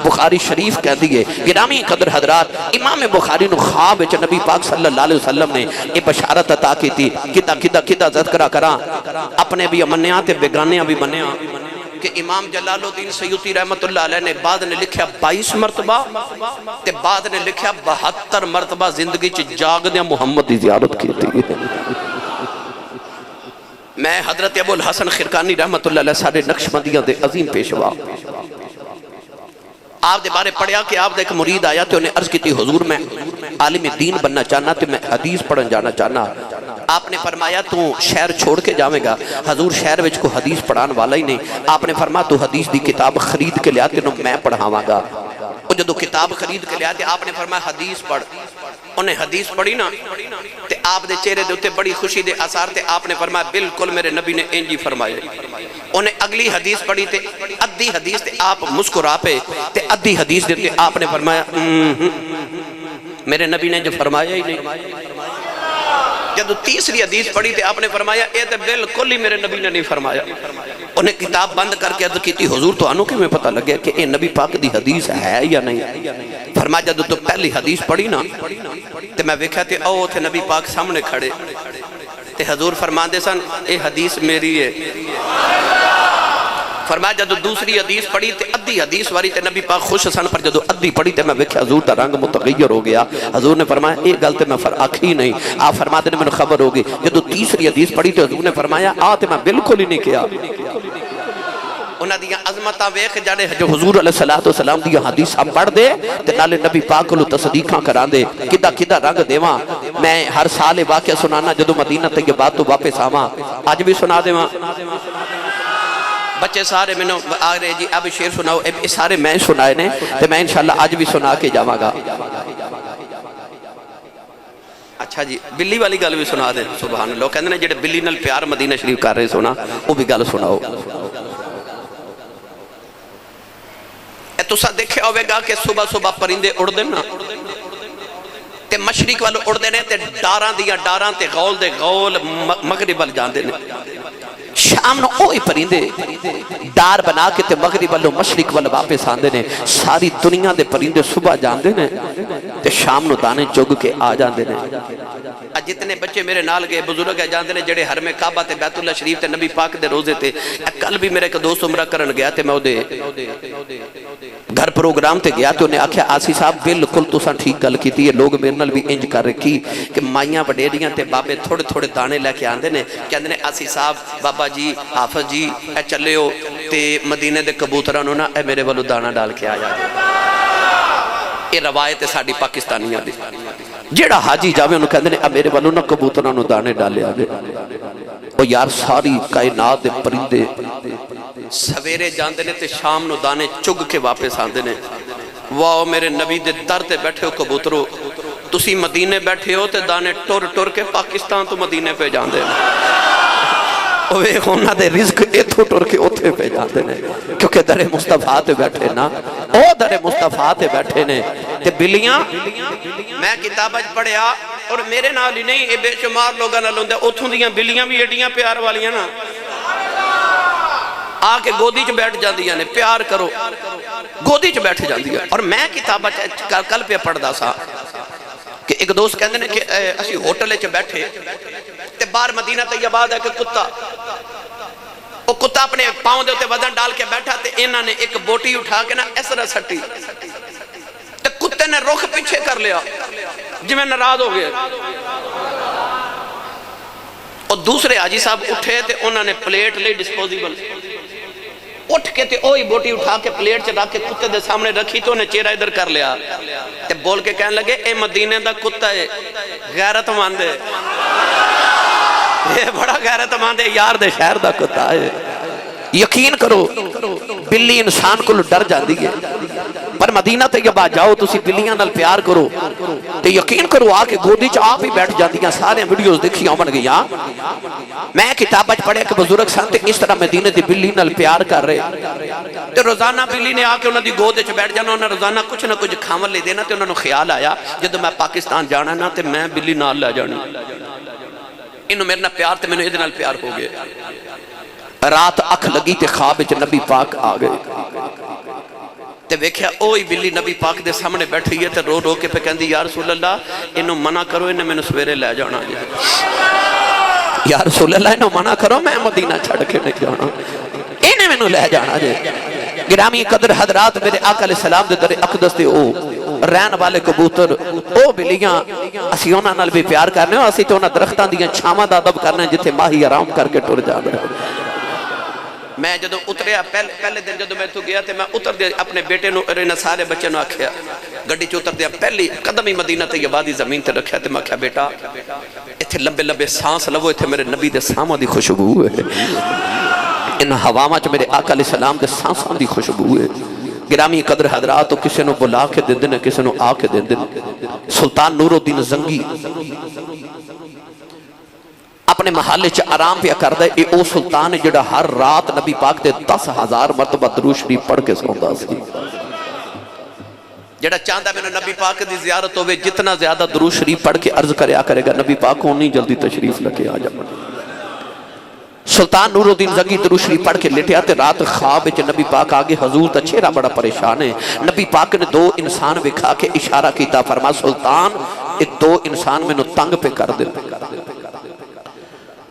بخاری شریف کہہ دی ہے. گرامی قدر حضرات امام بخاری نو خواب وچ نبی پاک صلی اللہ علیہ وسلم نے یہ بشارت عطا کی تھی کدا ذکر کراں اپنے بھی منیا تے بیگانیاں بھی منیا کہ امام جلال الدین سیوطی رحمت اللہ علیہ نے بعد نے لکھیا 22 مرتبہ تے بعد نے لکھیا 72 مرتبہ زندگی چ جاگ دیا محمد دی زیارت کی تھی. میں حضرت ابو الحسن خرقانی رحمت اللہ علیہ سارے نقشبندیاں دے عظیم پیشوا آپ دے بارے پڑھیا کہ آپ دے ایک مرید آیا تو انہیں عرض کی تھی حضور میں عالم دین بننا چاہنا تو میں حدیث پڑھن جانا چاہنا. آپ نے فرمایا تو شہر چھوڑ کے جاویں گا. حضور شہر وچ کو حدیث پڑھان والا ہی نہیں. آپ نے فرمایا تو حدیث دی کتاب خرید کے لیا تینوں میں پڑھاواں گا. اور جدو کتاب خرید کے لیا تے آپ نے فرمایا حدیث پڑھ. انہیں حدیث پڑھی نا تے آپ دے چہرے دے ہوتے بڑی خوشی دے آثار تے آپ نے فرمایا بالکل میرے نبی نے انجی فرمایا. انہیں اگلی حدیث پڑھی تے ادھی حدیث تے آپ مسکرا پے تے ادھی حدیث دیتے آپ نے فرمایا میرے نبی نے جو فرمایا ہی نہیں. جب تیسری حدیث پڑھی تے آپ نے فرمایا اے تے بالکل ہی میرے نبی نے نہیں فرمایا. انہیں کتاب بند کر کے عرض کی تھی حضور تو آنوں کہ میں پتہ لگیا کہ اے نبی پاک دی حدیث ہے یا نہیں. فرمایا جب تو پہلی حدیث پڑھی نا تے میں ویکھیا تے او تھے نبی پاک سامنے کھڑے تے حضور فرماندے سن اے حدیث میری ہے. فرمایا جدو دوسری حدیث پڑھی تے ادھی حدیث واری تے نبی پاک خوش سن پر جدو ادھی پڑھی تے میں ویکھیا حضور دا رنگ متغیر ہو گیا. حضور نے فرمایا اے گل تے میں آکھی نہیں. آپ فرماتے نے میں خبر ہوگی. جدو تیسری حدیث پڑھی تے حضور نے فرمایا تے میں بالکل ہی نہیں کیا. انہاں دیاں عظمتاں ویکھ جانے جو حضور علیہ السلام دیاں حدیثاں پڑھ دے تے نالے نبی پاک کو تصدیقاں کران دے کدا رنگ دیواں. میں ہر سال واقعہ سنانا جدو مدینہ طیبہ تو واپس آواں اج بھی سنا دیواں. بچے سارے میں آ رہے جی اب شیر سناؤ. سارے میں سنائے نے تو میں انشاءاللہ آج بھی سنا کے جاواں گا. اچھا جی بلی والی گل بھی سنا دیں سبحان اللہ کہندے نے جڑے بلی نال پیار مدینہ شریف کر رہے سونا وہ بھی گل سناؤ اے تسا دیکھے ہوئے گا کہ صبح صبح پرندے اڑ دے نا تے مشرق والو اڑ دے نے تے ڈاراں تے غول دے غول مغرب وال جاندے نے شام نو اوہی پرندے ڈار بنا کے تے مغرب والو مشرق والو واپس آندے نے ساری دنیا دے پرندے صبح جاندے نے تے شام نو دانے چگ کے آ جاندے نے جتنے بچے میرے نال گئے بزرگ ہے جاندے نے جڑے حرم کعبہ تے بیت اللہ شریف تے نبی پاک دے روزے تے کل بھی میرے ایک دوست عمرہ کرن گیا تے میں او دے گھر پروگرام تے گیا تے انہیں آکھیا آسی صاحب بالکل تساں ٹھیک گل کیتی ہے لوگ میرے نال بھی انج کر رکھی کہ مائیاں وڈیریاں تے بابے تھوڑے تھوڑے دانے لے کے آندے نے کہندے نے آسی صاحب بابا جی حافظ جی اے چلے ہو تے مدینے دے کبوتراں نو نا اے میرے والو دانا ڈال کے آیا یہ روایت ہے ساڈی پاکستانیاں دی جیڑا حاجی جاوے انہوں کہندے نے میرے والوں نہ کبوتراں نو دانے ڈالے آگے او یار ساری کائنات دے پرندے سویرے جاندے نے تے شام نو دانے چگ کے واپس آندے نے واہ میرے نبی دے در تے بیٹھے ہو کبوترو تسی مدینے بیٹھے ہو تے دانے ٹر ٹر کے پاکستان تو مدینے پہ جاندے اوے ہونا دے رزق ایتھو ٹر کے اوتھے پہ جاندے نے کیونکہ در مصطفیٰ تے بیٹھے نا او در مصطفیٰ تے بیٹھے نے تے بلیاں میں کتابت پڑھیا اور میرے نال ہی نہیں اے بے شمار لوگاں نال ہوندے اوتھوں دیاں بلیاں بھی ایڈیاں پیار والیاں نا آ کے گودی چ بیٹھ جاندیاں نے پیار کرو گودی چ بیٹھ جاندیاں اور میں کتابت کل پہ پڑھدا سا کہ ایک دوست کہندے نے کہ اسی ہوٹل وچ بیٹھے تے باہر مدینہ طیبہ دا کہ کتا وہ کتا اپنے پاؤں دے تے وزن ڈال کے بیٹھا تے انہاں نے ایک بوٹی اٹھا کے نا اس طرح سٹی تے کتے نے رخ پیچھے کر لیا جو میں ناراض ہو گیا اور دوسرے حاجی صاحب اٹھے تے انہاں نے پلیٹ لے ڈسپوزیبل اٹھ کے تے اوہی بوٹی اٹھا کے پلیٹ چ رکھ کے کتے دے سامنے رکھی تو انہیں چہرہ ادھر کر لیا تے بول کے کہنے لگے اے مدینے دا کتا ہے غیرت مند ہے یہ بڑا غیرت مند ہے یار دے شہر دا کتا ہے یقین کرو بلی انسان کو ڈر جاندی ہے پر مدینہ طیبہ جاؤ تسی بلیاں نال پیار کرو تے یقین کرو آ کے گودی چ آپ ہی بیٹھ جاندیاں سارے ویڈیوز دیکھی آمن گیا میں کتاب وچ پڑھیا کہ بزرگ سن تے اس طرح مدینے دی بلی نال پیار کر رہے تے روزانہ بلی نے آ کے انہاں دی گود وچ بیٹھ جانا انہاں روزانہ کچھ نہ کچھ کھاون لے دینا تے انہاں نو خیال آیا جدوں میں پاکستان جانا نا تے میں بلی نال لے جانی انہوں میرے نال پیار تے مینوں ادھے نال پیار ہو گئے رات اکھ لگی تے خواب وچ نبی پاک آ گئے تے ویکھیا اوہی بلی نبی پاک دے سامنے بیٹھی ہے تے رو رو کے پہ کہندی یا رسول اللہ انہوں منع کرو انہیں میں نے سویرے لے جانا جائے یا رسول اللہ انہوں منع کرو میں مدینہ چھڑ کے نہیں جانا انہیں میں نے لے جانا جائے گرامی قدر حضرات میرے آقا علیہ السلام دے در اقدس دے او رہن والے کبوتر او بلیاں اسی انہاں نال بھی پیار کرنے ہو اسی تو انہاں درختان دیاں چھاواں دا ادب کرنے جتھے ماہی آرام کر کے ٹر جا رہے میں جدو اتریا پہلے دن جدو میں تو گیا تھے میں اتر دیا اپنے بیٹے نو ارے سارے بچے نو آکھیا گڑی چو اتر دیا پہلی قدم ہی مدینہ طیبہ دی زمین تے رکھیا تے میں آکھیا بیٹا ایتھے لمبے لمبے سانس لو ایتھے میرے نبی دے ساموں دی خوشبو ہے ان ہواواں چ میرے آقا علیہ السلام دے سانساں دی خوشبو ہے گرامی قدر حضرات تو کسی نو بلا کے دے دن کسی نو آ کے دے دن سلطان نور الدین زنگی اپنے محلے چ آرام پہ کر دے اے او سلطان ہے جڑا ہر رات نبی پاک دے 10,000 مرتبہ درود شریف پڑھ کے سوندا سی جڑا چاہندا میں نبی پاک دی زیارت ہوے جتنا زیادہ درود شریف پڑھ کے عرض کرے گا نبی پاک کو نہیں جلدی تشریف لے کے آ جا سلطان نور الدین زنگی درود شریف پڑھ کے لیٹیا تے رات خواب وچ نبی پاک آگے حضور تے چہرہ بڑا پریشان ہے نبی پاک نے دو انسان وکھا کے اشارہ کیتا فرما سلطان اے دو انسان مینوں تنگ پہ کر دے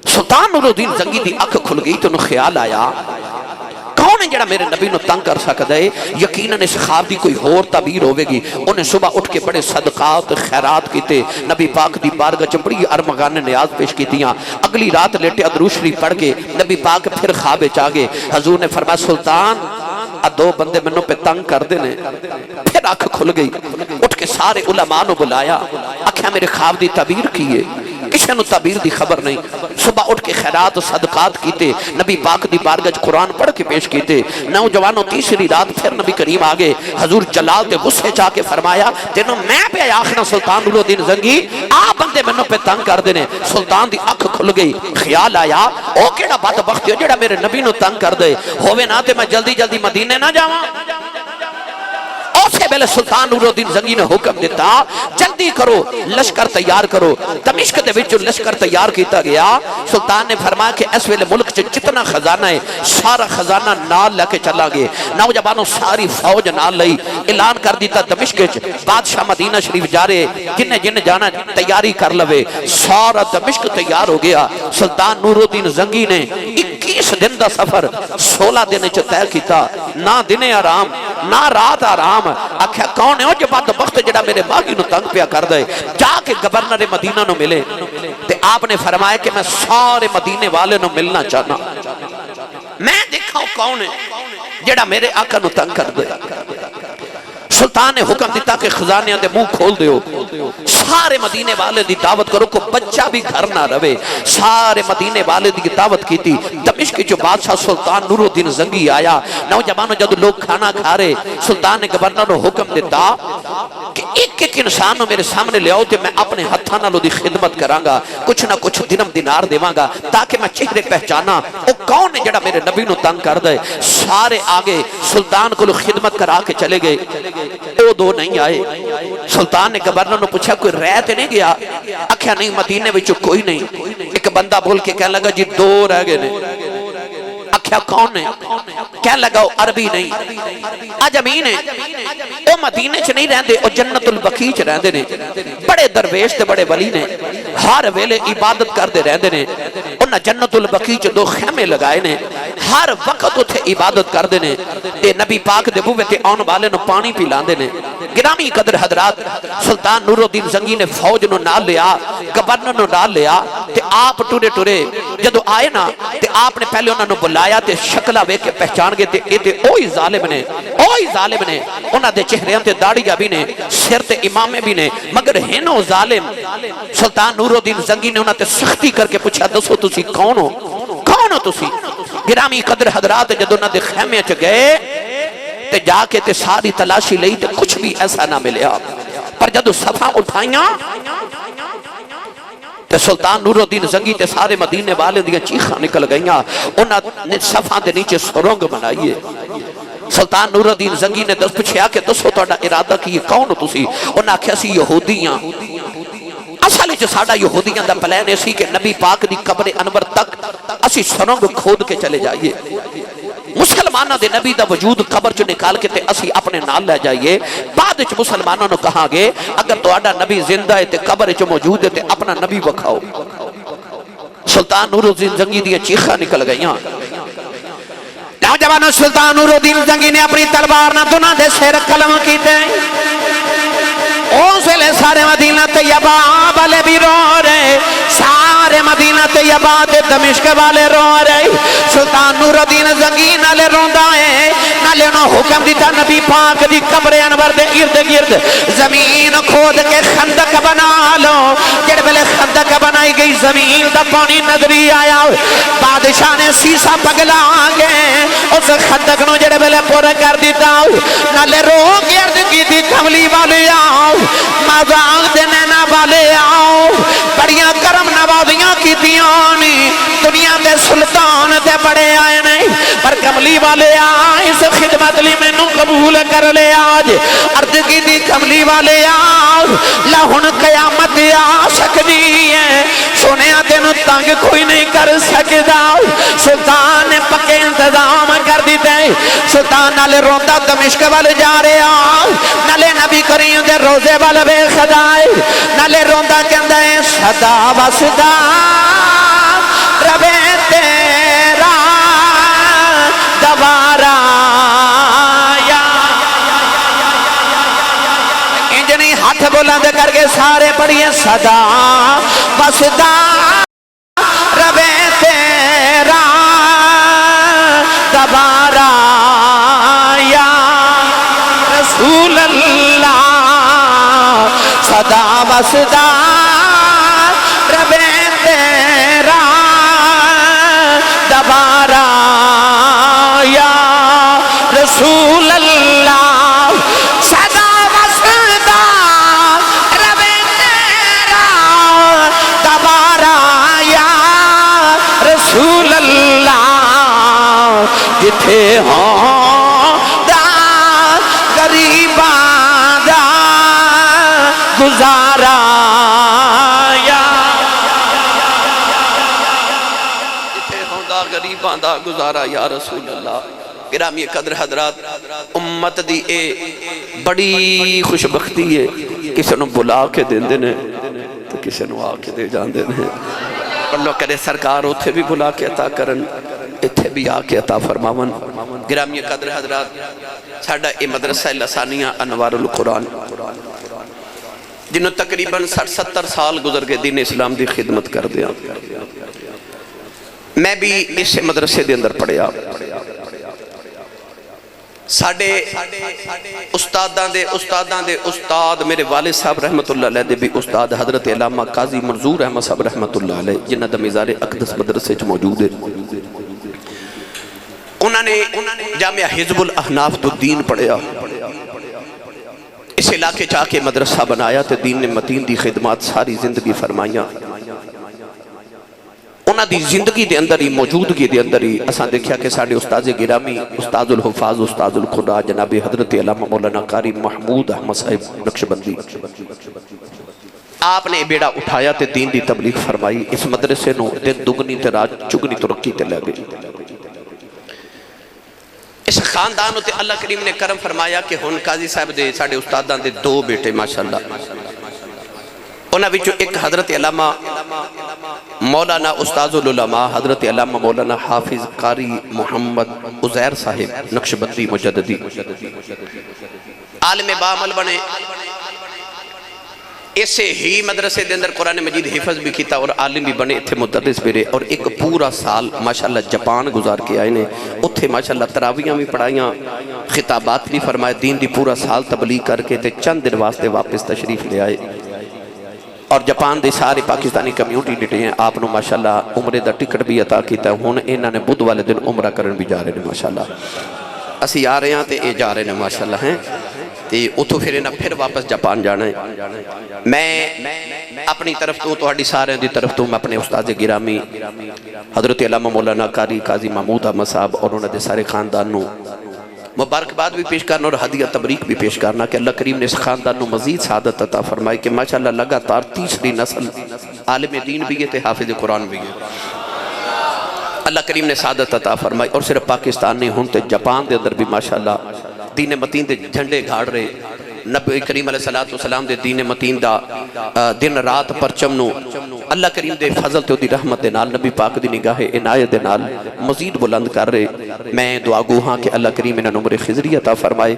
سلطان نور الدین زنگی دی اکھ کھل گئی تو انہوں خیال آیا کون ہے جڑا میرے نبی نو تنگ کر سکتا ہے یقیناً اس خواب دی کوئی اور تعبیر ہوئے گی انہیں صبح اٹھ کے بڑے صدقات خیرات کیتے نبی پاک دی بارگاہ چ بڑی ارمغان نیاز پیش کیتیاں اگلی رات لیٹے درود شریف پڑھ کے نبی پاک پھر خواب وچ آ گئے حضور نے فرمایا سلطان دو بندے منوں پہ تنگ کر دینے پھر اکھ کھل گئی اٹھ کے سارے علماء نو بلایا آکھیا میرے خواب دی تعبیر کی ہے کسی نو تعبیر دی خبر نہیں. صبح اٹھ کے خیرات و صدقات کیتے, نبی پاک دی بارگاہ قرآن پڑھ کے پیش کیتے. نوجوانوں تیسری رات پھر نبی کریم آگے حضور جلال تے غصے چاہ کے فرمایا تینوں میں پہ آخنا سلطان نور الدین زنگی آ بندے میں پہ تنگ کر دینے. سلطان دی اکھ کھل گئی, خیال آیا او کیڑا بدبخت ہے جڑا میرے نبی نو تنگ کر دے, ہووے نہ تے میں جلدی جلدی مدینے نہ جاواں. اسے پہلے سلطان نور الدین زنگی نے حکم دیتا جلدی کرو لشکر تیار کرو. دمشق دے وچ لشکر تیار کیتا گیا. سلطان نے فرمایا کہ اس ویلے ملک چ جتنا خزانہ ہے سارا خزانہ نال لے کے چلا گئے. نوجوانوں ساری فوج نال لئی, اعلان کر دیتا دمشق وچ بادشاہ مدینہ شریف جا رہے, جن جانا تیاری کر لوے. سارا دمشق تیار ہو گیا. سلطان نور الدین زنگی نے 21 دن دا سفر 16 دن چ طے کیتا. نہ دن آرام نہ رات آرام. آکھیا کون ہے او جو بدبخت جڑا میرے باغی نو تنگ پیا کر دے. جا کے گورنر مدینہ نو ملے تے آپ نے فرمایا کہ میں سارے مدینے والے نو ملنا چاہنا, میں دیکھاؤ کون ہے جڑا میرے آقا نو تنگ کر دے. سلطان نے حکم دیتا کہ خزانیاں دے منہ کھول دیو, سارے مدینے والے دی دعوت کرو, کو بچہ بھی گھر نہ رہے. سارے مدینے والے دی دعوت کی تھی. دمشق جو بادشاہ سلطان نور الدین زنگی آیا. نوجوانوں جب لوگ کھانا کھا رہے, سلطان نے گورنر کو حکم دیتا کہ ایک ایک انسان میرے سامنے لے آؤ تے میں اپنے ہتھاں نال دی خدمت کرانگا, کچھ نہ کچھ درم دینار دیواں گا تاکہ میں چہرے پہچانا او کون ہے جڑا میرے نبی نو تنگ کر دے. سارے آگے سلطان کو خدمت کرا کے چلے گئے. او دو نہیں آئے. سلطان نے گورنر نے پوچھا کوئی رہ تے نہیں گیا؟ آکھیا نہیں مدینے وچ کوئی نہیں. ایک بندہ بول کے کہنے لگا جی 2 رہ گئے نے. آکھیا کون ہے؟ کہنے لگا عربی نہیں عجمی نے, او مدینے چ نہیں رہندے, او جنت البقیع چ رہندے نے. بڑے درویش تے بڑے ولی نے, ہر ویلے عبادت کردے رہندے نے. انہاں جنت البقیع چ 2 خیمے لگائے نے, ہر وقت اتھے عبادت کردے نے تے نبی پاک دے بوے تے آن والے نو پانی پلاندے نے. گرامی قدر حضرات, سلطان نور الدین زنگی نے فوج نو نال لیا, گورنر نو نال لیا تے آپ ٹورے ٹورے جدو آئے نا تے آپ نے پہلے انہاں نو بلایا تے شکلہ وے کے پہچان گئے تے اے تے اوہی ظالم نے, اوہی ظالم نے. انہاں دے چہرے تے داڑیاں بھی نے, سر تے امامے بھی نے, مگر ہنو ظالم. سلطان نور الدین زنگی نے انہاں تے سختی کر کے پوچھا دسو تسی کون ہو, کون ہو تسی؟ گرامی قدر حضرات جدو انہاں دے خیمے چ گئے تے جا کے تے ساری تلاشی لئی تے کچھ بھی ایسا نہ ملیا. پر جدو صفحہ اٹھائیاں تے سلطان نور الدین زنگی تے سارے مدینے والے دیاں چیخاں نکل گئیاں. انہاں نے صفحہ دے نیچے سرنگ بنائیے. سلطان نور الدین زنگی نے دس پوچھیا کہ دسو تہاڈا ارادہ کی کون ہو تسی؟ انہاں آکھیا سی یہودیاں. اصل وچ ساڈا یہودیاں دا پلان اے سی کہ نبی پاک دی قبر انور تک اسی سرنگ کھود کے چلے جائیے, مسلمانہ دے نبی دا وجود قبر چ نکال کے تے اسی اپنے نال لے جائیے. بعد وچ مسلمانوں نو کہا گے اگر تہاڈا نبی زندہ ہے تے قبر وچ موجود ہے تے اپنا نبی وکھاؤ. سلطان نور الدین زنگی دی چیخاں نکل گئیاں. نوجوانوں سلطان نور الدین زنگی نے اپنی تلوار نہ دونوں دے سر قلم کیتے. اس ویلے سارے مدینہ طیبہ والے بھی رو رہے, سارے مدینہ طیبہ تے دمشق والے رو رہے. سلطان نور الدین زنگی نالے روندا ہے, نالے انہوں حکم دیتا نبی پاک دی قبر انور دے ارد گرد زمین کھود کے خندق بنا لو. جڑے ویلے خندق بنائی گئی زمین دا پانی نظری آیا, بادشاہ نے سیسا پگلا گئے اس خندق نو جڑے ویلے پورا کر دیتا. نالے رو گرد کی دی کملی والے آؤ, مذاق دے نینا والے آؤ, بڑیاں کرم نوازیاں کی دیانی دنیا دے سلطان دے بڑے آئے نہیں, پر کملی والے آئے اس خدمت لی میں نو قبول کر لے. آج عرض کی دی کملی والے آؤ, لہن قیامت آ سکتی ہے, سونے آتے نو تنگ کوئی نہیں کر سکتا. سلطان نے پکے انتظام کر دیتے. سلطان نالے روندہ دمشق والے جا رہے آؤ, نالے نبی کریم دے روزے والے بے خدائے, نالے روندہ کہندہ ہے صدا و صدا ربے تیرا دوارا یا. انجنی ہاتھ بلند کر کے سارے پڑھئے صدا و صدا ربے تیرا دوارا یا رسول اللہ. صدا و صدا ربے جتھے ہوندا غریباں دا گزارا یا جتھے ہوندا غریباں دا گزارا یا رسول اللہ۔ گرامی قدر حضرات، امت دی اے بڑی خوش بختی ہے، کسی نو بلا کے دیندے نے تو کسی نو آ کے دے جاندے نے۔ اللہ کرے سرکار اتھے بھی بلا کے عطا کرن، اتھے بھی آ کے عطا فرماون۔ گرامی قدر حضرات، ساڑھا اے مدرسہ لسانیہ انوار القرآن جنہوں تقریباً 60-70 سال گزر کے دین اسلام دی خدمت کر دیا۔ میں بھی اس مدرسے دے اندر پڑھیا۔ ساڑھے استاداں دے استاد میرے والد صاحب رحمت اللہ علیہ دے بھی استاد حضرت علامہ قاضی منظور احمد صاحب رحمت اللہ علیہ جنہ دا مزار اقدس مدرسے چ موجود ہے۔ انہوں نے جامعہ حزب الاحناف تو دین پڑھیا، اس علاقے چاہ کے مدرسہ بنایا تے دین متین دی خدمات ساری زندگی فرمائیاں۔ انہاں دی زندگی دے اندر ہی موجودگی دے اندر ہی اساں دیکھیا کہ ساڑھے استاذ گرامی استاذ الحفاظ استاذ القرآن جناب حضرت علامہ مولانا قاری محمود احمد صاحب نقشبندی، آپ نے بیڑا اٹھایا تے دین دی تبلیغ فرمائی۔ اس مدرسے نو دن دگنی تے رات چگنی ترقی تے لے گئی۔ اس خاندانوں تے اللہ کریم نے کرم فرمایا کہ ہن قاضی صاحب دے ساڑھے استادان دے 2 بیٹے ماشاءاللہ، انہاں وچوں ایک حضرت علامہ مولانا استاذ العلماء حضرت علامہ مولانا حافظ قاری محمد عزیر صاحب نقشبندی مجددی عالم بعمل بنے۔ اسے ہی مدرسے دے اندر قرآن مجید حفظ بھی کیتا اور عالم بھی بنے، اتھے مدرس بھی رہے، اور ایک پورا سال ماشاءاللہ جاپان گزار کے آئے نے، اتھے ماشاءاللہ تراویاں بھی پڑھائیاں، خطابات بھی فرمائے، دین دی پورا سال تبلیغ کر کے تے چند دن واسطے واپس تشریف لے آئے، اور جاپان دے سارے پاکستانی کمیونٹی ڈٹے ہیں۔ آپ نو ماشاءاللہ عمرے دا ٹکٹ بھی عطا کیتا ہے، ہون انہاں نے بدھ والے دن عمرہ کرن بھی جا رہے ہیں ماشاءاللہ۔ اسی آ رہے ہیں تے اے جا رہے ہیں ماشاءاللہ ہیں تے اتھو پھر انہاں پھر واپس جاپان جانا ہے۔ میں اپنی طرف تو تہاڈی سارے دی طرف تو میں اپنے استاد گرامی حضرت علامہ مولانا قاری قاضی محمود احمد صاحب اور انہاں دے سارے خاندان نو مبارکباد بھی پیش کرنا اور ہدیہ تبریک بھی پیش کرنا کہ اللہ کریم نے اس خاندان نو مزید سعادت عطا فرمائی کہ ماشاءاللہ لگاتار تیسری نسل عالم دین بھی ہے تے حافظ قرآن بھی ہے۔ اللہ کریم نے سعادت عطا فرمائی، اور صرف پاکستان نہیں ہوں تے جاپان دے اندر بھی ماشاءاللہ دین متین دے جھنڈے گھاڑ رہے، نبی کریم علیہ السلام دے دین متین دا دن رات پرچم نو اللہ کریم دے فضل تے دی رحمت دے نال نبی پاک دی نگاہ عنایت دے نال مزید بلند کر رہے۔ میں دعا گو ہاں کہ اللہ کریم انہاں عمر خضری عطا فرمائے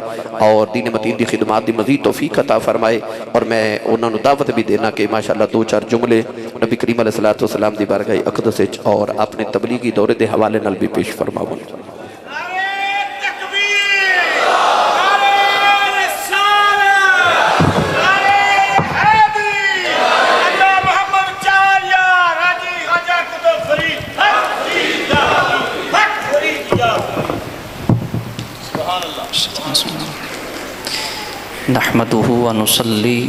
اور دین متین دی خدمات دی مزید توفیق عطا فرمائے، اور میں انہاں نو دعوت بھی دینا کہ ماشاءاللہ 2-4 جملے نبی کریم علیہ السلام دی بارگاہ اقدس وچ اور اپنے تبلیغی دورے دے حوالے نال بھی پیش فرماون۔ نحمده ونصلي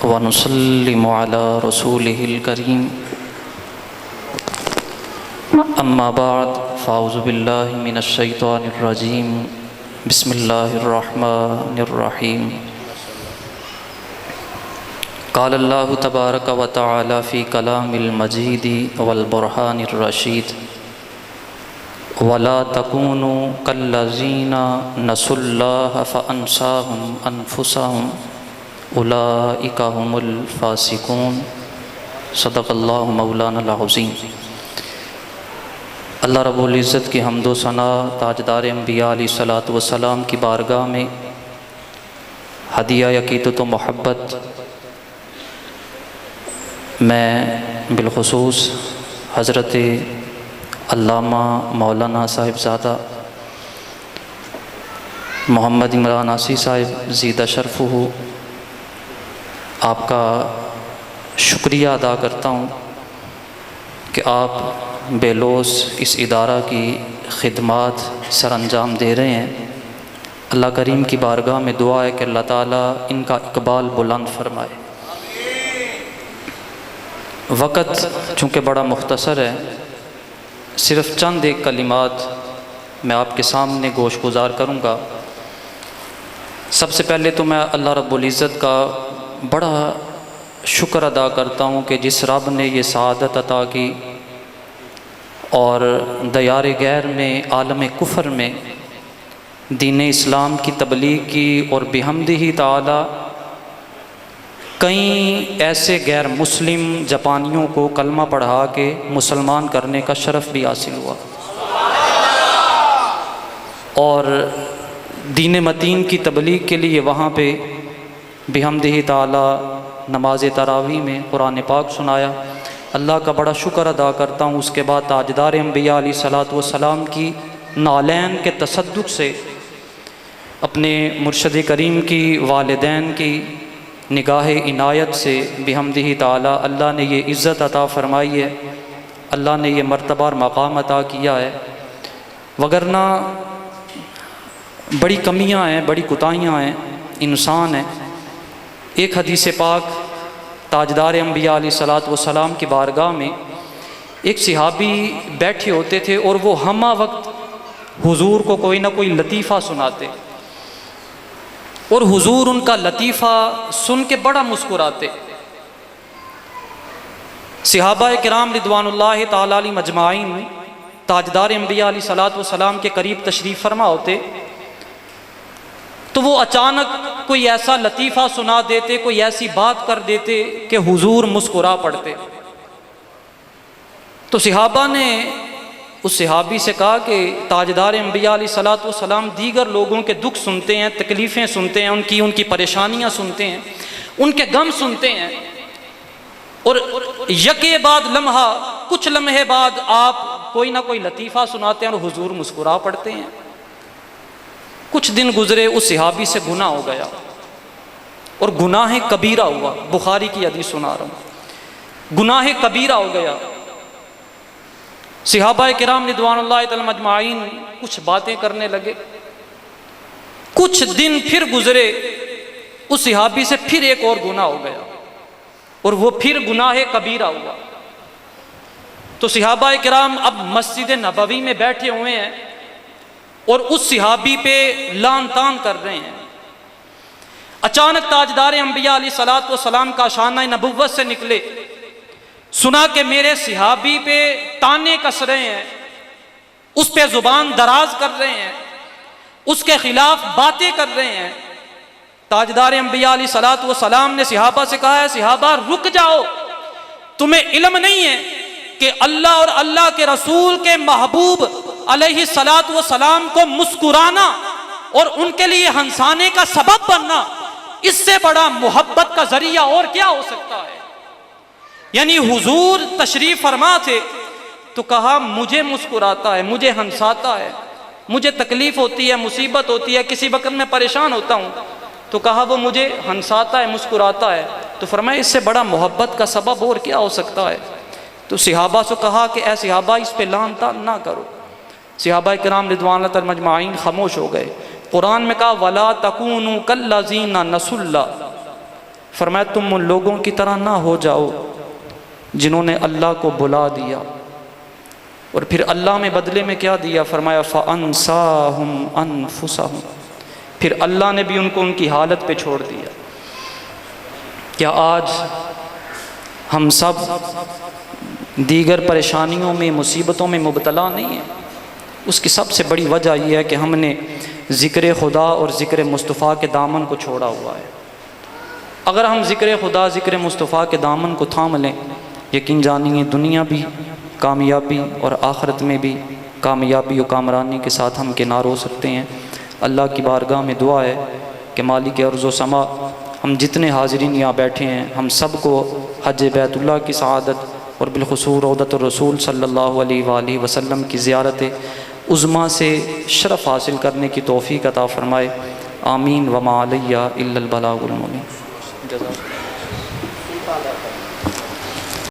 ونسلم على رسوله الكريم اما بعد فاعوذ بالله من الشيطان الرجيم بسم الله الرحمن الرحيم قال الله تبارك وتعالى في كلام المجيد والبرهان الرشيد وَلَا تَكُونُوا كَالَّذِينَ نَسُوا اللَّهَ فَأَنْسَاهُمْ أَنفُسَهُمْ أُولَئِكَ هُمُ الْفَاسِقُونَ صدق اللہ مولانا العظیم۔ اللہ رب العزت کی حمد و ثنا تاجدار انبیاء علیہ السلام کی بارگاہ میں ہدیہ عقیدت و محبت میں بالخصوص حضرت علامہ مولانا صاحبزادہ محمد عمران آسی صاحب زیدہ شرف ہو، آپ کا شکریہ ادا کرتا ہوں کہ آپ بے لوث اس ادارہ کی خدمات سر انجام دے رہے ہیں۔ اللہ کریم کی بارگاہ میں دعا ہے کہ اللہ تعالیٰ ان کا اقبال بلند فرمائے۔ وقت چونکہ بڑا مختصر ہے، صرف چند ایک کلمات میں آپ کے سامنے گوش گزار کروں گا۔ سب سے پہلے تو میں اللہ رب العزت کا بڑا شکر ادا کرتا ہوں کہ جس رب نے یہ سعادت عطا کی اور دیار غیر میں، عالم کفر میں دین اسلام کی تبلیغ کی، اور بحمدہ تعالی کئی ایسے غیر مسلم جاپانیوں کو کلمہ پڑھا کے مسلمان کرنے کا شرف بھی حاصل ہوا، اور دین متین کی تبلیغ کے لیے وہاں پہ بحمدہ تعالی نماز تراویح میں قرآن پاک سنایا۔ اللہ کا بڑا شکر ادا کرتا ہوں۔ اس کے بعد تاجدار انبیاء علیہ الصلوۃ والسلام کی نالین کے تصدق سے، اپنے مرشد کریم کی والدین کی نگاہ عنایت سے بحمدہ تعالی اللہ نے یہ عزت عطا فرمائی ہے، اللہ نے یہ مرتبہ اور مقام عطا کیا ہے، وگرنہ بڑی کمیاں ہیں، بڑی کوتاہیاں ہیں، انسان ہے۔ ایک حدیث پاک تاجدار انبیاء علیہ الصلوۃ والسلام کی بارگاہ میں ایک صحابی بیٹھے ہوتے تھے، اور وہ ہمہ وقت حضور کو کوئی نہ کوئی لطیفہ سناتے، اور حضور ان کا لطیفہ سن کے بڑا مسکراتے۔ صحابہ کرام رضوان اللہ تعالیٰ علیہ مجمعین تاجدار انبیاء علیہ الصلوۃ والسلام کے قریب تشریف فرما ہوتے تو وہ اچانک کوئی ایسا لطیفہ سنا دیتے، کوئی ایسی بات کر دیتے کہ حضور مسکرا پڑتے۔ تو صحابہ نے اس صحابی سے کہا کہ تاجدار انبیاء علیہ الصلوۃ والسلام دیگر لوگوں کے دکھ سنتے ہیں، تکلیفیں سنتے ہیں، ان کی پریشانیاں سنتے ہیں، ان کے غم سنتے ہیں، اور یکے بعد لمحہ، کچھ لمحے بعد آپ کوئی نہ کوئی لطیفہ سناتے ہیں اور حضور مسکرا پڑتے ہیں۔ کچھ دن گزرے، اس صحابی سے گناہ ہو گیا، اور گناہ کبیرہ ہوا۔ بخاری کی حدیث سنا رہا ہوں، گناہ کبیرہ ہو گیا۔ صحابہ کرام رضوان اللہ تعالی مجمعین کچھ باتیں کرنے لگے۔ کچھ دن پھر گزرے، اس صحابی سے پھر ایک اور گناہ ہو گیا، اور وہ پھر گناہ کبیرہ ہوا۔ تو صحابہ کرام اب مسجد نبوی میں بیٹھے ہوئے ہیں، اور اس صحابی پہ لعن طعن کر رہے ہیں۔ اچانک تاجدار انبیاء علیہ الصلوۃ والسلام کا شانہ نبوت سے نکلے، سنا کہ میرے صحابی پہ طعنے کس رہے ہیں، اس پہ زبان دراز کر رہے ہیں، اس کے خلاف باتیں کر رہے ہیں۔ تاجدار انبیاء علیہ الصلوۃ والسلام نے صحابہ سے کہا ہے، صحابہ رک جاؤ، تمہیں علم نہیں ہے کہ اللہ اور اللہ کے رسول کے محبوب علیہ الصلوۃ والسلام کو مسکرانا اور ان کے لیے ہنسانے کا سبب بننا، اس سے بڑا محبت کا ذریعہ اور کیا ہو سکتا ہے؟ یعنی حضور تشریف فرما تھے تو کہا مجھے مسکراتا ہے، مجھے ہنساتا ہے، مجھے تکلیف ہوتی ہے، مصیبت ہوتی ہے، کسی وقت میں پریشان ہوتا ہوں تو کہا وہ مجھے ہنساتا ہے، مسکراتا ہے، تو فرمایا اس سے بڑا محبت کا سبب اور کیا ہو سکتا ہے؟ تو صحابہ سے کہا کہ اے صحابہ اس پہ لعن طعن نہ کرو۔ صحابہ کرام رضوان اللہ تعالی مجمعین خاموش ہو گئے۔ قرآن میں کہا وَلَا تَكُونُوا كَالَّذِينَ نَسُوا اللَّهَ، فرمایا تم ان لوگوں کی طرح نہ ہو جاؤ جنہوں نے اللہ کو بلا دیا، اور پھر اللہ میں بدلے میں کیا دیا؟ فرمایا فَأَنْسَاهُمْ أَنفُسَهُمْ، پھر اللہ نے بھی ان کو ان کی حالت پہ چھوڑ دیا۔ کیا آج ہم سب دیگر پریشانیوں میں، مصیبتوں میں مبتلا نہیں ہیں؟ اس کی سب سے بڑی وجہ یہ ہے کہ ہم نے ذکر خدا اور ذکر مصطفیٰ کے دامن کو چھوڑا ہوا ہے۔ اگر ہم ذکر خدا، ذکر مصطفیٰ کے دامن کو تھام لیں، یقین جانیے دنیا بھی کامیابی اور آخرت میں بھی کامیابی و کامرانی کے ساتھ ہم کنار ہو سکتے ہیں۔ اللہ کی بارگاہ میں دعا ہے کہ مالک ارض و سما، ہم جتنے حاضرین یہاں بیٹھے ہیں، ہم سب کو حج بیت اللہ کی سعادت اور بالخصوص روضۃ الرسول صلی اللہ علیہ وآلہ وسلم کی زیارت عظمیٰ سے شرف حاصل کرنے کی توفیق عطا فرمائے۔ آمین۔ وما علیہ الا البلاغ المبین۔ جزاک اللہ۔